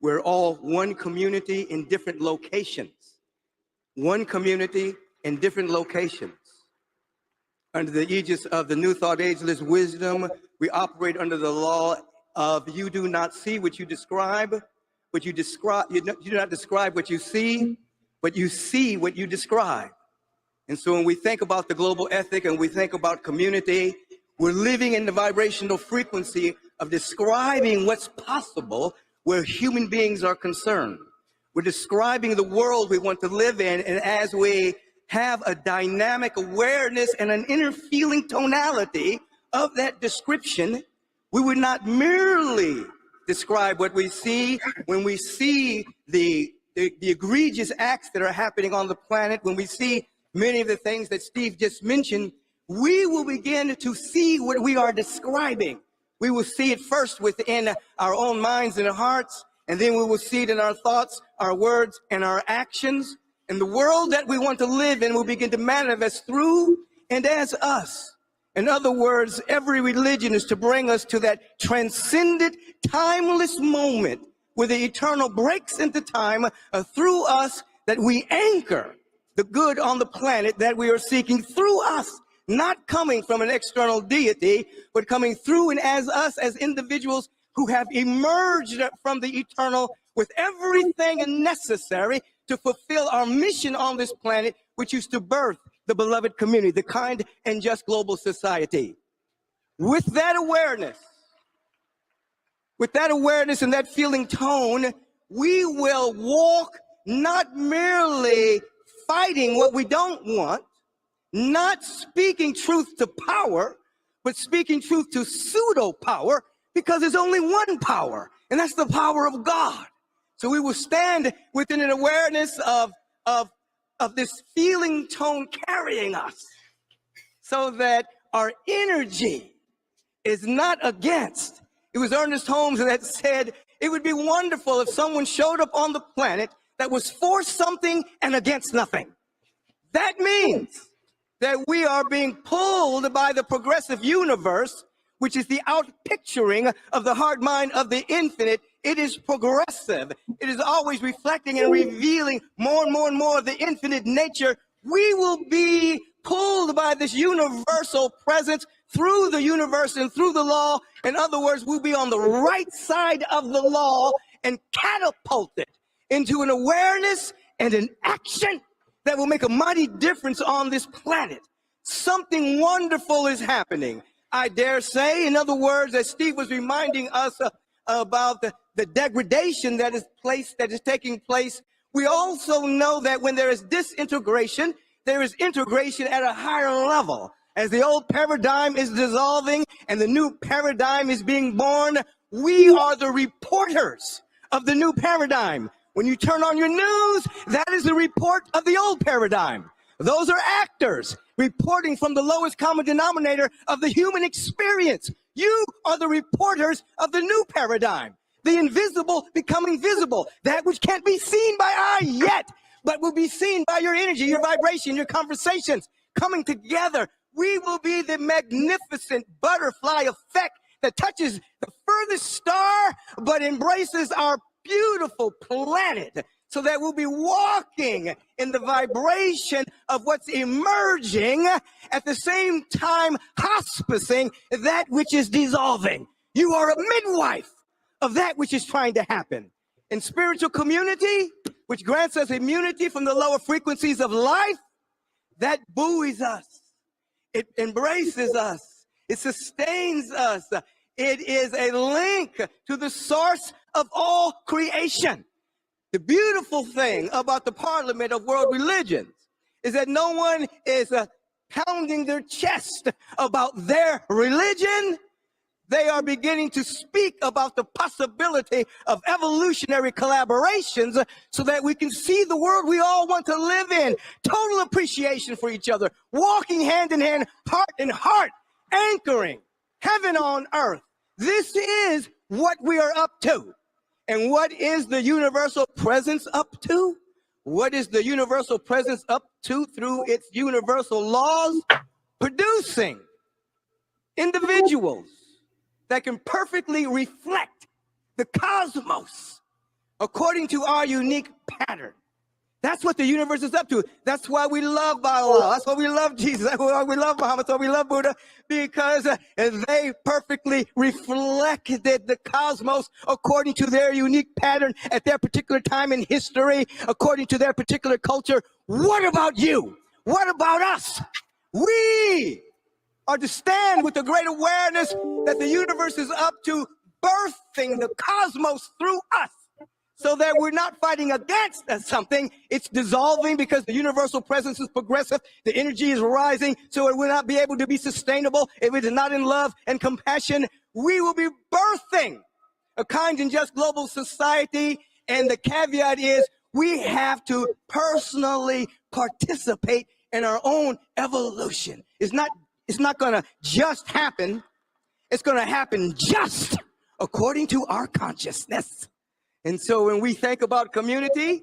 we're all one community in different locations. One community in different locations. Under the aegis of the New Thought Ageless Wisdom, we operate under the law of you do not see what you describe, but you do not describe what you see, but you see what you describe. And so when we think about the global ethic and we think about community, we're living in the vibrational frequency of describing what's possible where human beings are concerned. We're describing the world we want to live in, and as we have a dynamic awareness and an inner feeling tonality of that description, we would not merely describe what we see when we see the egregious acts that are happening on the planet, when we see many of the things that Steve just mentioned, we will begin to see what we are describing. We will see it first within our own minds and hearts, and then we will see it in our thoughts, our words, and our actions. And the world that we want to live in will begin to manifest through and as us. In other words, every religion is to bring us to that transcendent, timeless moment where the eternal breaks into time through us, that we anchor the good on the planet that we are seeking through us, not coming from an external deity, but coming through and as us as individuals who have emerged from the eternal with everything necessary to fulfill our mission on this planet, which is to birth the beloved community, the kind and just global society. With that awareness and that feeling tone, we will walk not merely fighting what we don't want, not speaking truth to power, but speaking truth to pseudo power, because there's only one power, and that's the power of God. So we will stand within an awareness of this feeling tone carrying us, so that our energy is not against. It was Ernest Holmes that said, it would be wonderful if someone showed up on the planet that was for something and against nothing. That means that we are being pulled by the progressive universe, which is the outpicturing of the heart mind of the infinite. It is progressive. It is always reflecting and revealing more and more and more of the infinite nature. We will be pulled by this universal presence through the universe and through the law. In other words, we'll be on the right side of the law and catapulted into an awareness and an action that will make a mighty difference on this planet. Something wonderful is happening. I dare say, in other words, as Steve was reminding us about the degradation that is taking place, we also know that when there is disintegration, there is integration at a higher level. As the old paradigm is dissolving and the new paradigm is being born, we are the reporters of the new paradigm. When you turn on your news, that is the report of the old paradigm. Those are actors reporting from the lowest common denominator of the human experience. You are the reporters of the new paradigm. The invisible becoming visible. That which can't be seen by eye yet, but will be seen by your energy, your vibration, your conversations coming together. We will be the magnificent butterfly effect that touches the furthest star, but embraces our beautiful planet, so that we'll be walking in the vibration of what's emerging, at the same time hospicing that which is dissolving. You are a midwife of that which is trying to happen. In spiritual community, which grants us immunity from the lower frequencies of life, that buoys us. It embraces us. It sustains us. It is a link to the source of all creation. The beautiful thing about the Parliament of World Religions is that no one is pounding their chest about their religion, They are beginning to speak about the possibility of evolutionary collaborations so that we can see the world we all want to live in. Total appreciation for each other, walking hand in hand, heart in heart, anchoring heaven on earth. This is what we are up to. And what is the universal presence up to? What is the universal presence up to through its universal laws? Producing individuals that can perfectly reflect the cosmos according to our unique pattern. That's what the universe is up to. That's why we love Allah. That's why we love Jesus. That's why we love Muhammad. That's why we love Buddha, because they perfectly reflected the cosmos according to their unique pattern at their particular time in history, according to their particular culture. What about you? What about us? We are to stand with the great awareness that the universe is up to birthing the cosmos through us, so that we're not fighting against something. It's dissolving because the universal presence is progressive. The energy is rising, so it will not be able to be sustainable if it is not in love and compassion. We will be birthing a kind and just global society, and the caveat is we have to personally participate in our own evolution. It's not going to just happen. It's going to happen just according to our consciousness. And so when we think about community,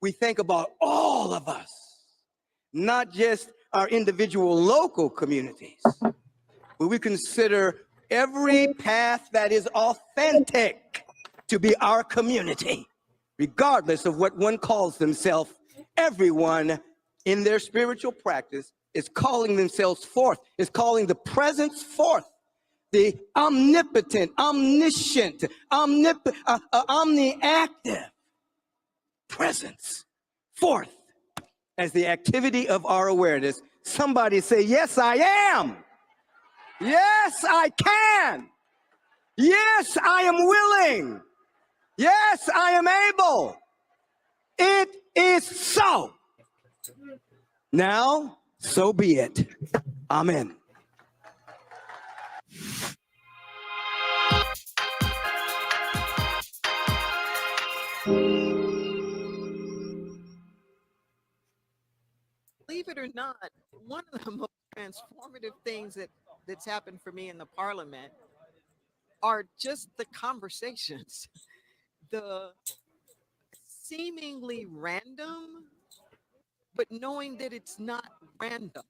we think about all of us, not just our individual local communities, but we consider every path that is authentic to be our community, regardless of what one calls themselves. Everyone in their spiritual practice is calling themselves forth, is calling the presence forth. The omnipotent, omniscient, omniactive presence forth as the activity of our awareness. Somebody say, yes, I am. Yes, I can. Yes, I am willing. Yes, I am able. It is so. Now, so be it. Amen. Believe it or not, one of the most transformative things that's happened for me in the parliament are just the conversations, the seemingly random, but knowing that it's not random.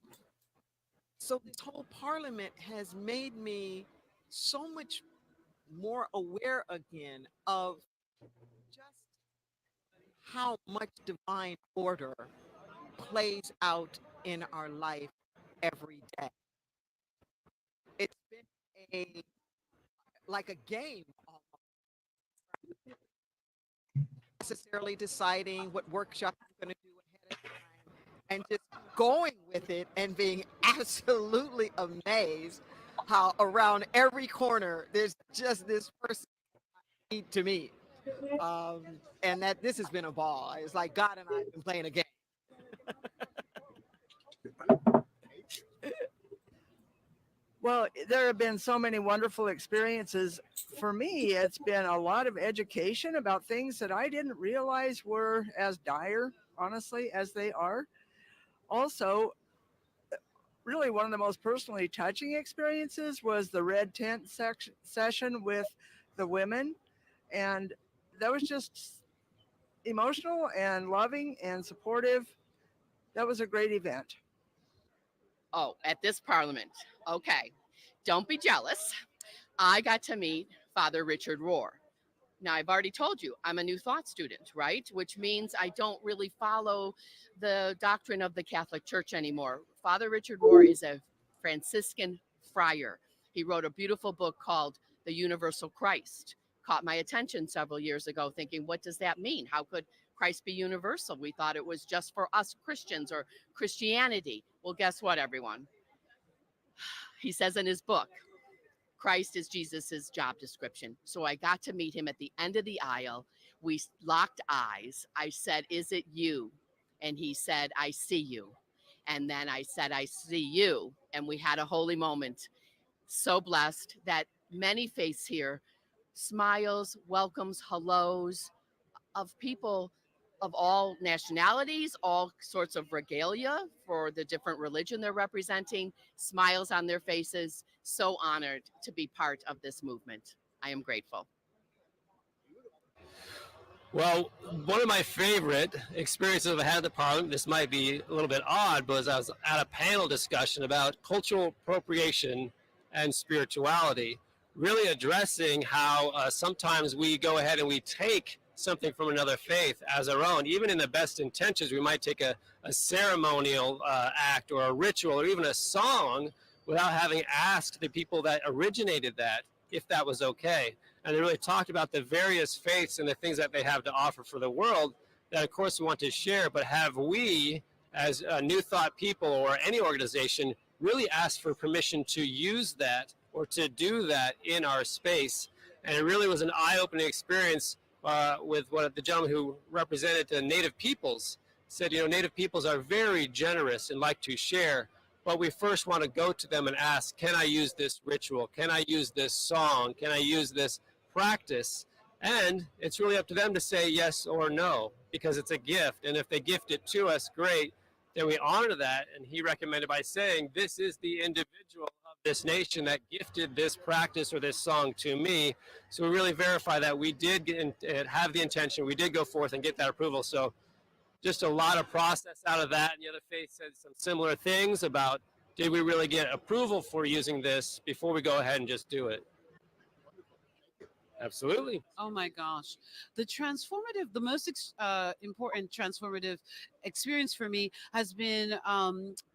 So this whole parliament has made me so much more aware again of just how much divine order plays out in our life every day. It's been like a game, necessarily deciding what workshop you're going to do ahead of time and just going with it and being absolutely amazed how around every corner there's just this person I need to meet. And that this has been a ball. It's like God and I have been playing a game. Well, there have been so many wonderful experiences. For me, it's been a lot of education about things that I didn't realize were as dire, honestly, as they are. Also, really one of the most personally touching experiences was the red tent session with the women. And that was just emotional and loving and supportive. That was a great event. Oh, at this parliament. Okay. Don't be jealous. I got to meet Father Richard Rohr. Now, I've already told you I'm a New Thought student, right? Which means I don't really follow the doctrine of the Catholic Church anymore. Father Richard Rohr is a Franciscan friar. He wrote a beautiful book called The Universal Christ. Caught my attention several years ago thinking, what does that mean? How could Christ be universal? We thought it was just for us Christians or Christianity. Well, guess what, everyone? He says in his book, Christ is Jesus's job description. So I got to meet him at the end of the aisle. We locked eyes. I said, is it you? And he said, I see you. And then I said, I see you. And we had a holy moment. So blessed that many face here, smiles, welcomes, hellos of people of all nationalities, all sorts of regalia for the different religion they're representing, smiles on their faces. So honored to be part of this movement. I am grateful. Well, one of my favorite experiences I've had at the Parliament, this might be a little bit odd, but I was at a panel discussion about cultural appropriation and spirituality, really addressing how sometimes we go ahead and we take something from another faith as our own. Even in the best intentions, we might take a ceremonial act or a ritual or even a song without having asked the people that originated that if that was okay. And they really talked about the various faiths and the things that they have to offer for the world that, of course, we want to share. But have we, as New Thought people or any organization, really asked for permission to use that or to do that in our space? And it really was an eye-opening experience with what the gentleman who represented the Native peoples said. You know, Native peoples are very generous and like to share, but we first want to go to them and ask, can I use this ritual? Can I use this song? Can I use this practice? And it's really up to them to say yes or no, because it's a gift. And if they gift it to us, great, then we honor that. And he recommended by saying, this is the individual of this nation that gifted this practice or this song to me. So we really verify that we did have the intention, we did go forth and get that approval. So just a lot of process out of that. And the other faith said some similar things about, did we really get approval for using this before we go ahead and just do it? Absolutely. Oh my gosh. The most important transformative experience for me has been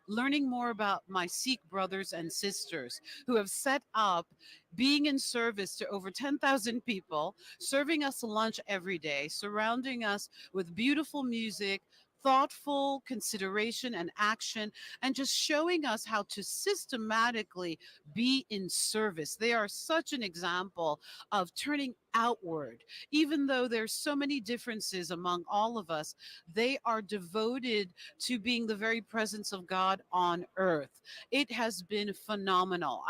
learning more about my Sikh brothers and sisters who have set up being in service to over 10,000 people, serving us lunch every day, surrounding us with beautiful music, thoughtful consideration and action, and just showing us how to systematically be in service. They are such an example of turning outward. Even though there's so many differences among all of us, they are devoted to being the very presence of God on earth. It has been phenomenal.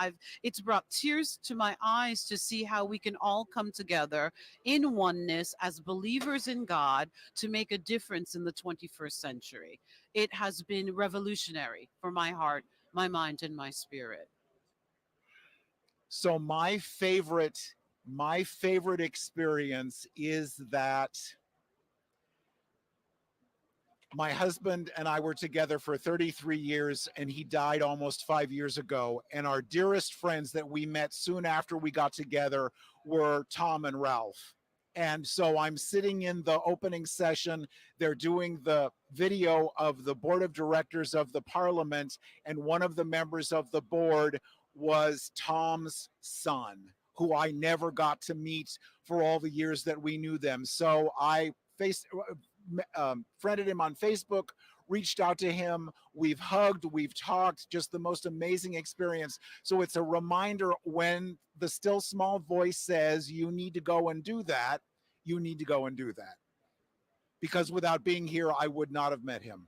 It's brought tears to my eyes to see how we can all come together in oneness as believers in God to make a difference in the 21st century. It has been revolutionary for my heart, my mind, and my spirit. So my favorite experience is that my husband and I were together for 33 years, and he died almost 5 years ago. And our dearest friends that we met soon after we got together were Tom and Ralph. And so I'm sitting in the opening session. They're doing the video of the board of directors of the Parliament, and one of the members of the board was Tom's son, who I never got to meet for all the years that we knew them. So I friended him on Facebook, reached out to him. We've hugged, we've talked, just the most amazing experience. So it's a reminder when the still small voice says, you need to go and do that, you need to go and do that. Because without being here, I would not have met him.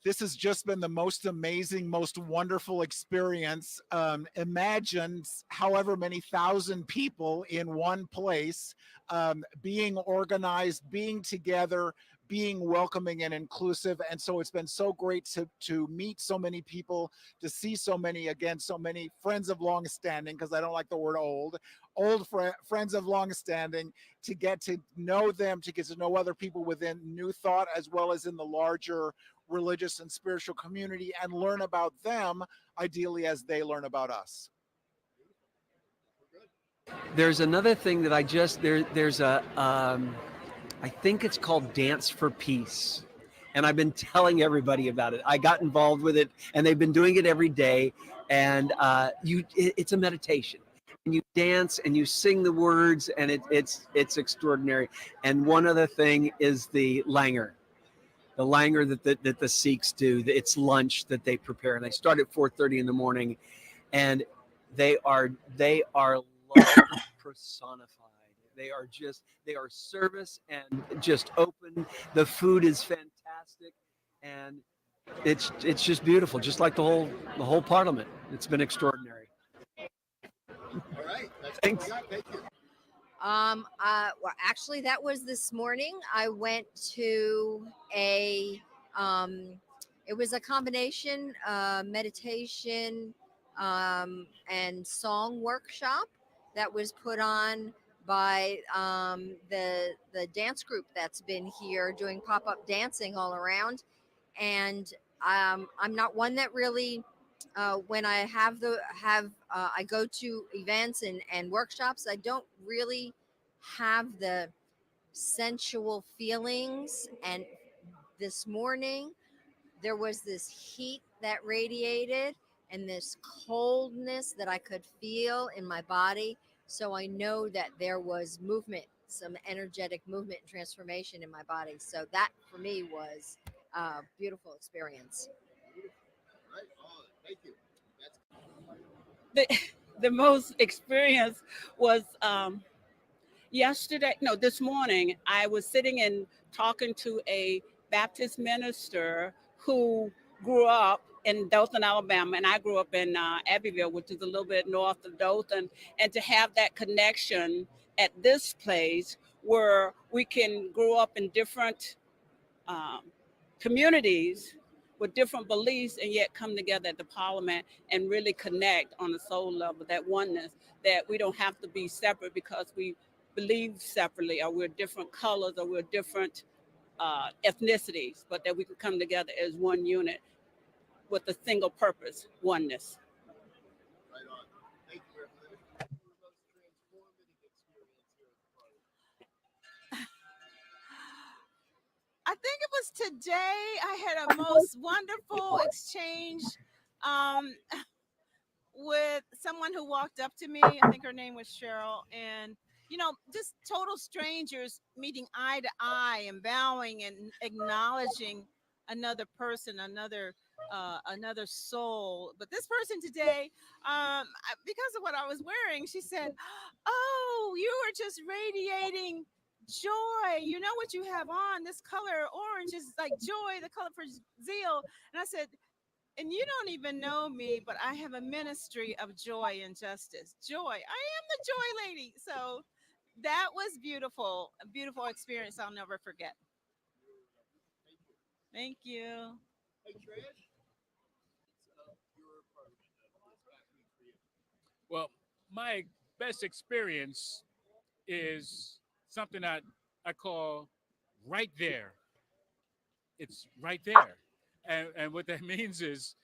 This has just been the most amazing, most wonderful experience. Imagine however many thousand people in one place, being organized, being together, being welcoming and inclusive. And so it's been so great to meet so many people, to see so many friends of long standing, because I don't like the word old friends of long standing, to get to know them, to get to know other people within New Thought, as well as in the larger religious and spiritual community, and learn about them, ideally as they learn about us. There's another thing that there's a, I think it's called Dance for Peace. And I've been telling everybody about it. I got involved with it, and they've been doing it every day. And it's a meditation. And you dance and you sing the words, and it's extraordinary. And one other thing is the langar. The langar that the Sikhs do. It's lunch that they prepare, and they start at 4:30 in the morning, and they are love personified. They are service and just open. The food is fantastic, and it's just beautiful, just like the whole Parliament. It's been extraordinary. All right. Thanks. Thank you. Well, actually, that was this morning. I went to a, it was a combination meditation and song workshop that was put on by the dance group that's been here doing pop up dancing all around. And I'm not one that really when I I go to events and workshops, I don't really have the sensual feelings. And this morning, there was this heat that radiated and this coldness that I could feel in my body. So I know that there was movement, some energetic movement and transformation in my body. So that for me was a beautiful experience. Right on. Thank you. The most experience was yesterday, no, this morning. I was sitting and talking to a Baptist minister who grew up in Dothan, Alabama, and I grew up in Abbeville, which is a little bit north of Dothan. And to have that connection at this place where we can grow up in different um, communities with different beliefs and yet come together at the parliament and really connect on a soul level, that oneness, that we don't have to be separate because we believe separately or we're different colors or we're different ethnicities, but that we can come together as one unit with a single purpose, oneness. Right on. Thank you, Representative. What was your most transformative experience here at the Parliament? I think it was today I had a most wonderful exchange um, with someone who walked up to me. I think her name was Cheryl. And, just total strangers meeting eye to eye and bowing and acknowledging another person, another soul. But this person today, because of what I was wearing, she said, "Oh, you were just radiating joy. You know what you have on? This color orange is like joy, the color for zeal." And I said, "And you don't even know me, but I have a ministry of joy and justice. Joy. I am the joy lady." So that was beautiful, a beautiful experience I'll never forget. Thank you. Hey, Trish. Your Parliament this past week for you. Well, my best experience is something that I call right there. It's right there. And what that means is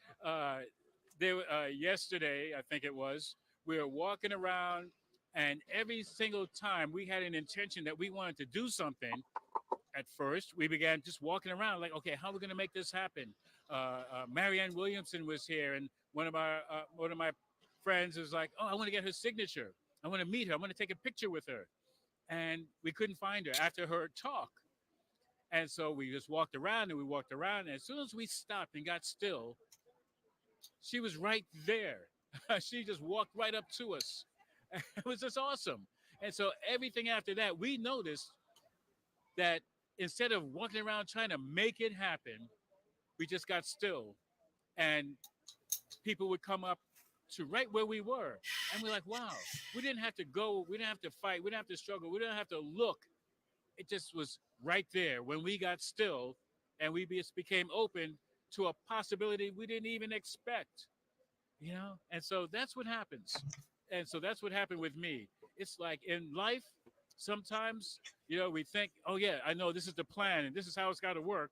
yesterday, I think it was, we were walking around, and every single time we had an intention that we wanted to do something, at first we began just walking around like, okay, how are we going to make this happen? Marianne Williamson was here, and one of my friends was like, oh, I want to get her signature. I want to meet her. I want to take a picture with her. And we couldn't find her after her talk. And so we just walked around and we walked around. And as soon as we stopped and got still, she was right there. She just walked right up to us. It was just awesome. And so everything after that, we noticed that instead of walking around trying to make it happen, we just got still. And people would come up to right where we were. And we're like, wow, we didn't have to go, we didn't have to fight, we didn't have to struggle, we didn't have to look. It just was right there when we got still, and we just became open to a possibility we didn't even expect, And so that's what happens. And so that's what happened with me. It's like in life, sometimes, we think, oh, yeah, I know this is the plan and this is how it's got to work.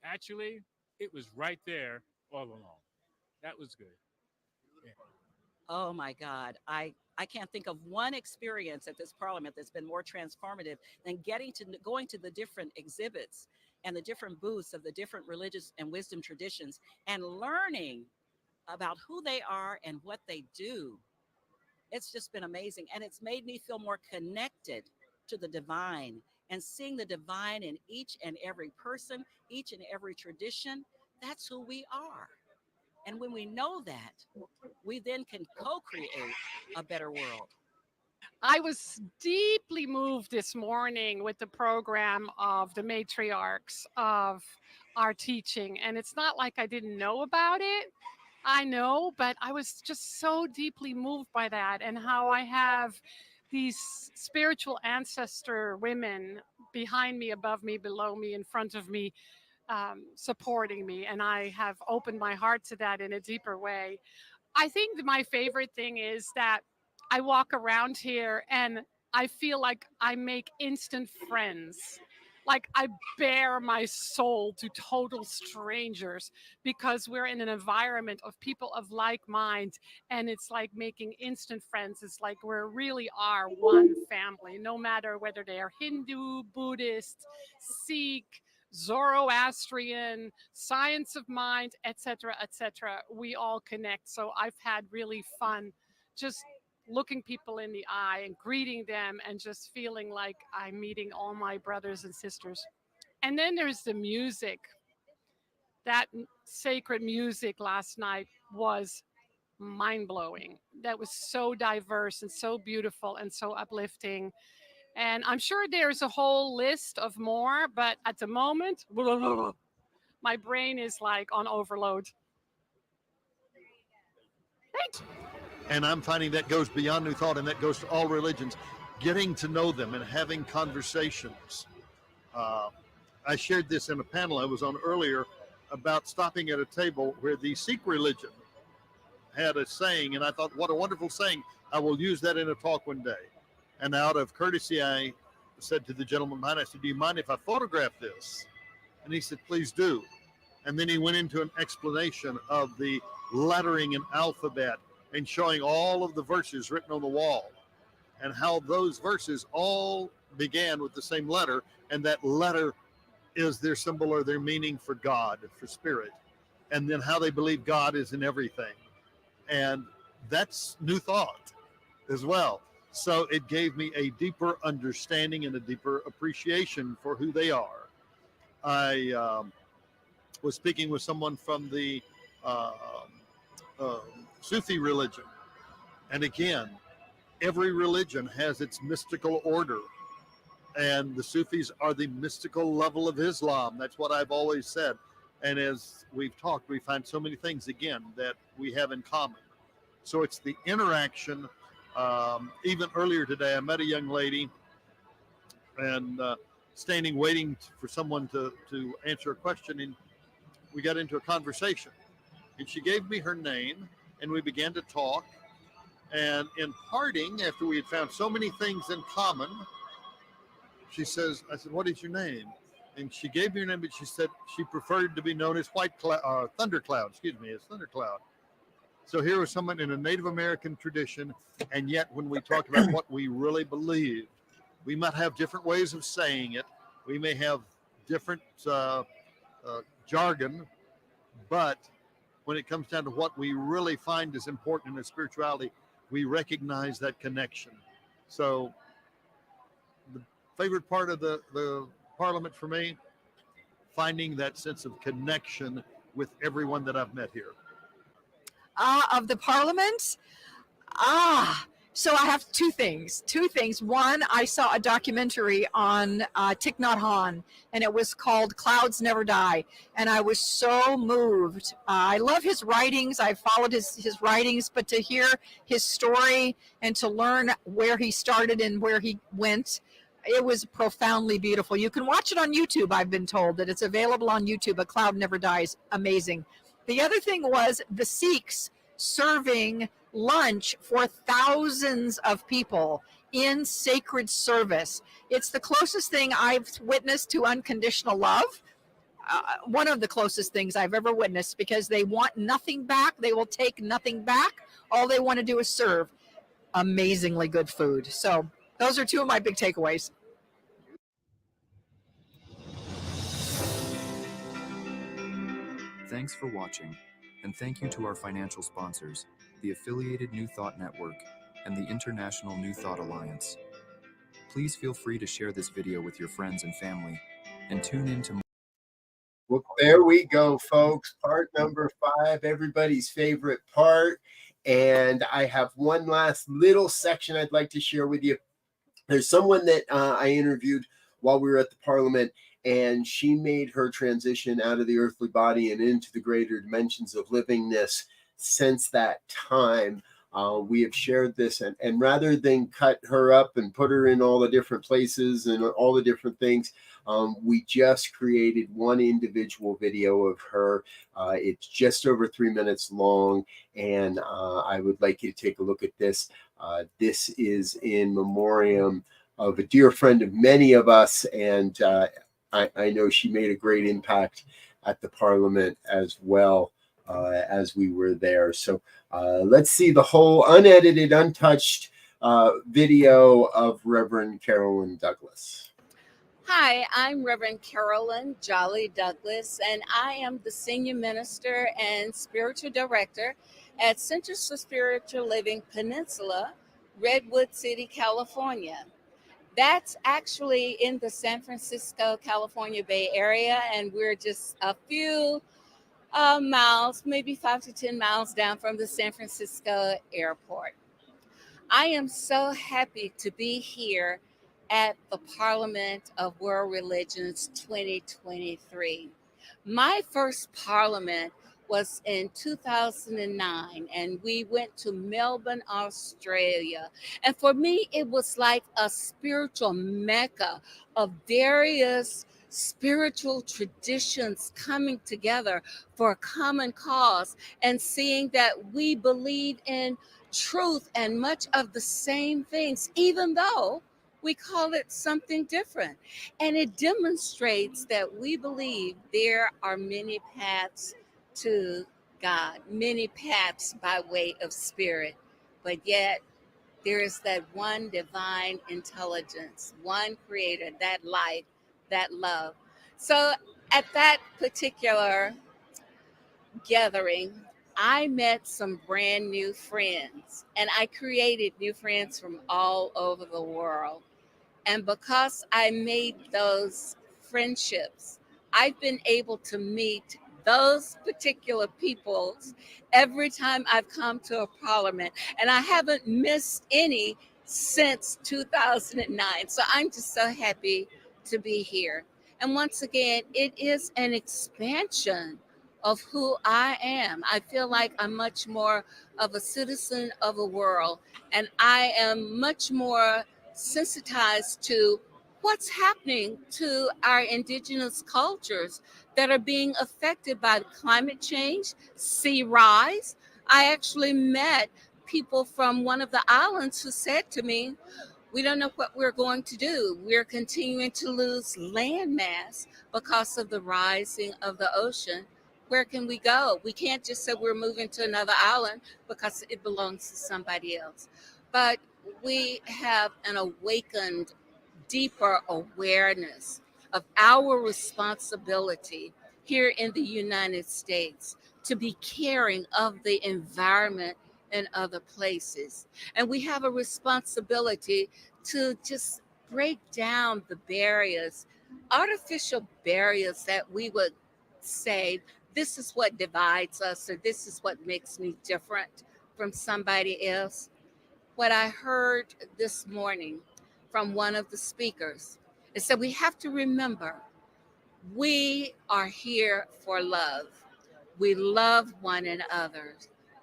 Actually, it was right there all along. That was good. Yeah. Oh my God. I can't think of one experience at this parliament that's been more transformative than going to the different exhibits and the different booths of the different religious and wisdom traditions and learning about who they are and what they do. It's just been amazing. And it's made me feel more connected to the divine and seeing the divine in each and every person, each and every tradition. That's who we are. And when we know that, we then can co-create a better world. I was deeply moved this morning with the program of the matriarchs of our teaching. And it's not like I didn't know about it. I know, but I was just so deeply moved by that, and how I have these spiritual ancestor women behind me, above me, below me, in front of me, supporting me. And I have opened my heart to that in a deeper way. I think that my favorite thing is that I walk around here and I feel like I make instant friends. Like I bare my soul to total strangers because we're in an environment of people of like mind, and it's like making instant friends. It's like we really are one family, no matter whether they are Hindu, Buddhist, Sikh, Zoroastrian, science of mind, etc., etc. We all connect. So I've had really fun just looking people in the eye and greeting them and just feeling like I'm meeting all my brothers and sisters. And then there's the music. That sacred music last night was mind blowing. That was so diverse and so beautiful and so uplifting. And I'm sure there's a whole list of more, but at the moment, my brain is like on overload. And I'm finding that goes beyond New Thought, and that goes to all religions, getting to know them and having conversations. I shared this in a panel I was on earlier about stopping at a table where the Sikh religion had a saying, and I thought, what a wonderful saying. I will use that in a talk one day. And out of courtesy, I said to the gentleman behind, I said, do you mind if I photograph this? And he said, please do. And then he went into an explanation of the lettering and alphabet and showing all of the verses written on the wall and how those verses all began with the same letter, and that letter is their symbol or their meaning for God, for spirit, and then how they believe God is in everything. And that's New Thought as well. So it gave me a deeper understanding and a deeper appreciation for who they are. I was speaking with someone from the Sufi religion. And again, every religion has its mystical order. And the Sufis are the mystical level of Islam. That's what I've always said. And as we've talked, we find so many things, again, that we have in common. So it's the interaction. Even earlier today, I met a young lady and standing waiting for someone to answer a question. And we got into a conversation. And she gave me her name, and we began to talk. And in parting, after we had found so many things in common, she says, I said, what is your name? And she gave me her name, but she said she preferred to be known as Thundercloud, as Thundercloud. So here was someone in a Native American tradition, and yet when we talk about what we really believe, we might have different ways of saying it. We may have different jargon, but when it comes down to what we really find is important in our spirituality, we recognize that connection. So the favorite part of the Parliament for me, finding that sense of connection with everyone that I've met here. Of the Parliament? So I have two things. One, I saw a documentary on Thich Nhat Hanh, and it was called Clouds Never Die. And I was so moved. I love his writings. I followed his writings, but to hear his story and to learn where he started and where he went, it was profoundly beautiful. You can watch it on YouTube. I've been told that it's available on YouTube. A Cloud Never Dies. Amazing. The other thing was the Sikhs serving lunch for thousands of people in sacred service. It's the closest thing I've witnessed to unconditional love. One of the closest things I've ever witnessed, because they want nothing back. They will take nothing back. All they want to do is serve amazingly good food. So those are two of my big takeaways. Thanks for watching, and thank you to our financial sponsors, the affiliated New Thought Network and the International New Thought Alliance. Please feel free to share this video with your friends and family, and tune in to more. Well, there we go, folks. Part number 5, everybody's favorite part. And I have one last little section I'd like to share with you. There's someone that I interviewed while we were at the Parliament, and she made her transition out of the earthly body and into the greater dimensions of livingness since that time. We have shared this, and rather than cut her up and put her in all the different places and all the different things, we just created one individual video of her. It's just over 3 minutes long, and I would like you to take a look at this. This is in memoriam of a dear friend of many of us, and I know she made a great impact at the Parliament as well as we were there. So let's see the whole unedited, untouched video of Reverend Carolyn Douglas. Hi, I'm Reverend Carolyn Jolly Douglas, and I am the Senior Minister and Spiritual Director at Centers for Spiritual Living Peninsula, Redwood City, California. That's actually in the San Francisco, California Bay Area, and we're just a few miles, maybe 5 to 10 miles down from the San Francisco airport. I am so happy to be here at the Parliament of World Religions 2023. My first Parliament was in 2009, and we went to Melbourne, Australia. And for me, it was like a spiritual mecca of various spiritual traditions coming together for a common cause and seeing that we believe in truth and much of the same things, even though we call it something different. And it demonstrates that we believe there are many paths to God, many paths by way of spirit, but yet there is that one divine intelligence, one creator, that life, that love. So at that particular gathering, I met some brand new friends, and I created new friends from all over the world. And because I made those friendships, I've been able to meet those particular peoples every time I've come to a parliament. And I haven't missed any since 2009. So I'm just so happy to be here. And once again, it is an expansion of who I am. I feel like I'm much more of a citizen of the world, and I am much more sensitized to what's happening to our indigenous cultures that are being affected by climate change, sea rise. I actually met people from one of the islands who said to me, we don't know what we're going to do. We're continuing to lose land mass because of the rising of the ocean. Where can we go? We can't just say we're moving to another island because it belongs to somebody else. But we have an awakened, deeper awareness of our responsibility here in the United States to be caring of the environment in other places. And we have a responsibility to just break down the barriers, artificial barriers that we would say, this is what divides us, or this is what makes me different from somebody else. What I heard this morning from one of the speakers is that we have to remember we are here for love. We love one another.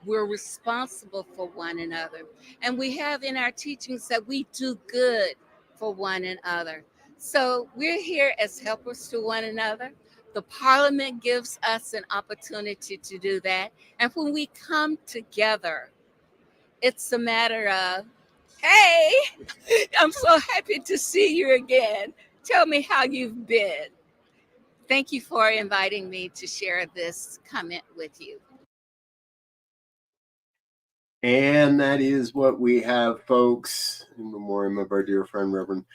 We're responsible for one another. And we have in our teachings that we do good for one another. So we're here as helpers to one another. The Parliament gives us an opportunity to do that. And when we come together, it's a matter of, hey, I'm so happy to see you again. Tell me how you've been. Thank you for inviting me to share this comment with you. And that is what we have, folks, in memoriam of our dear friend, Reverend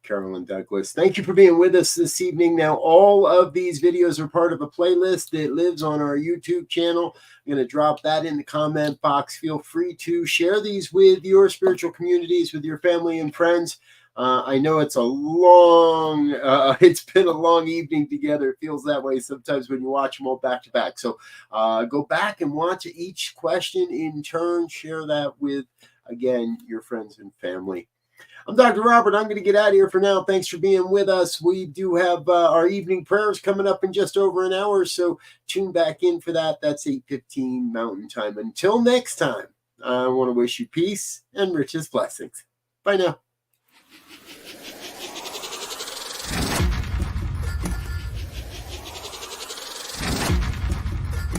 Carolyn Douglas. Thank you for being with us this evening. Now, all of these videos are part of a playlist that lives on our YouTube channel. I'm going to drop that in the comment box. Feel free to share these with your spiritual communities, with your family and friends. I know it's it's been a long evening together. It feels that way sometimes when you watch them all back to back. So go back and watch each question in turn. Share that with, again, your friends and family. I'm Dr. Robert. I'm going to get out of here for now. Thanks for being with us. We do have our evening prayers coming up in just over an hour, so tune back in for that. That's 8:15 Mountain Time. Until next time, I want to wish you peace and richest blessings. Bye now.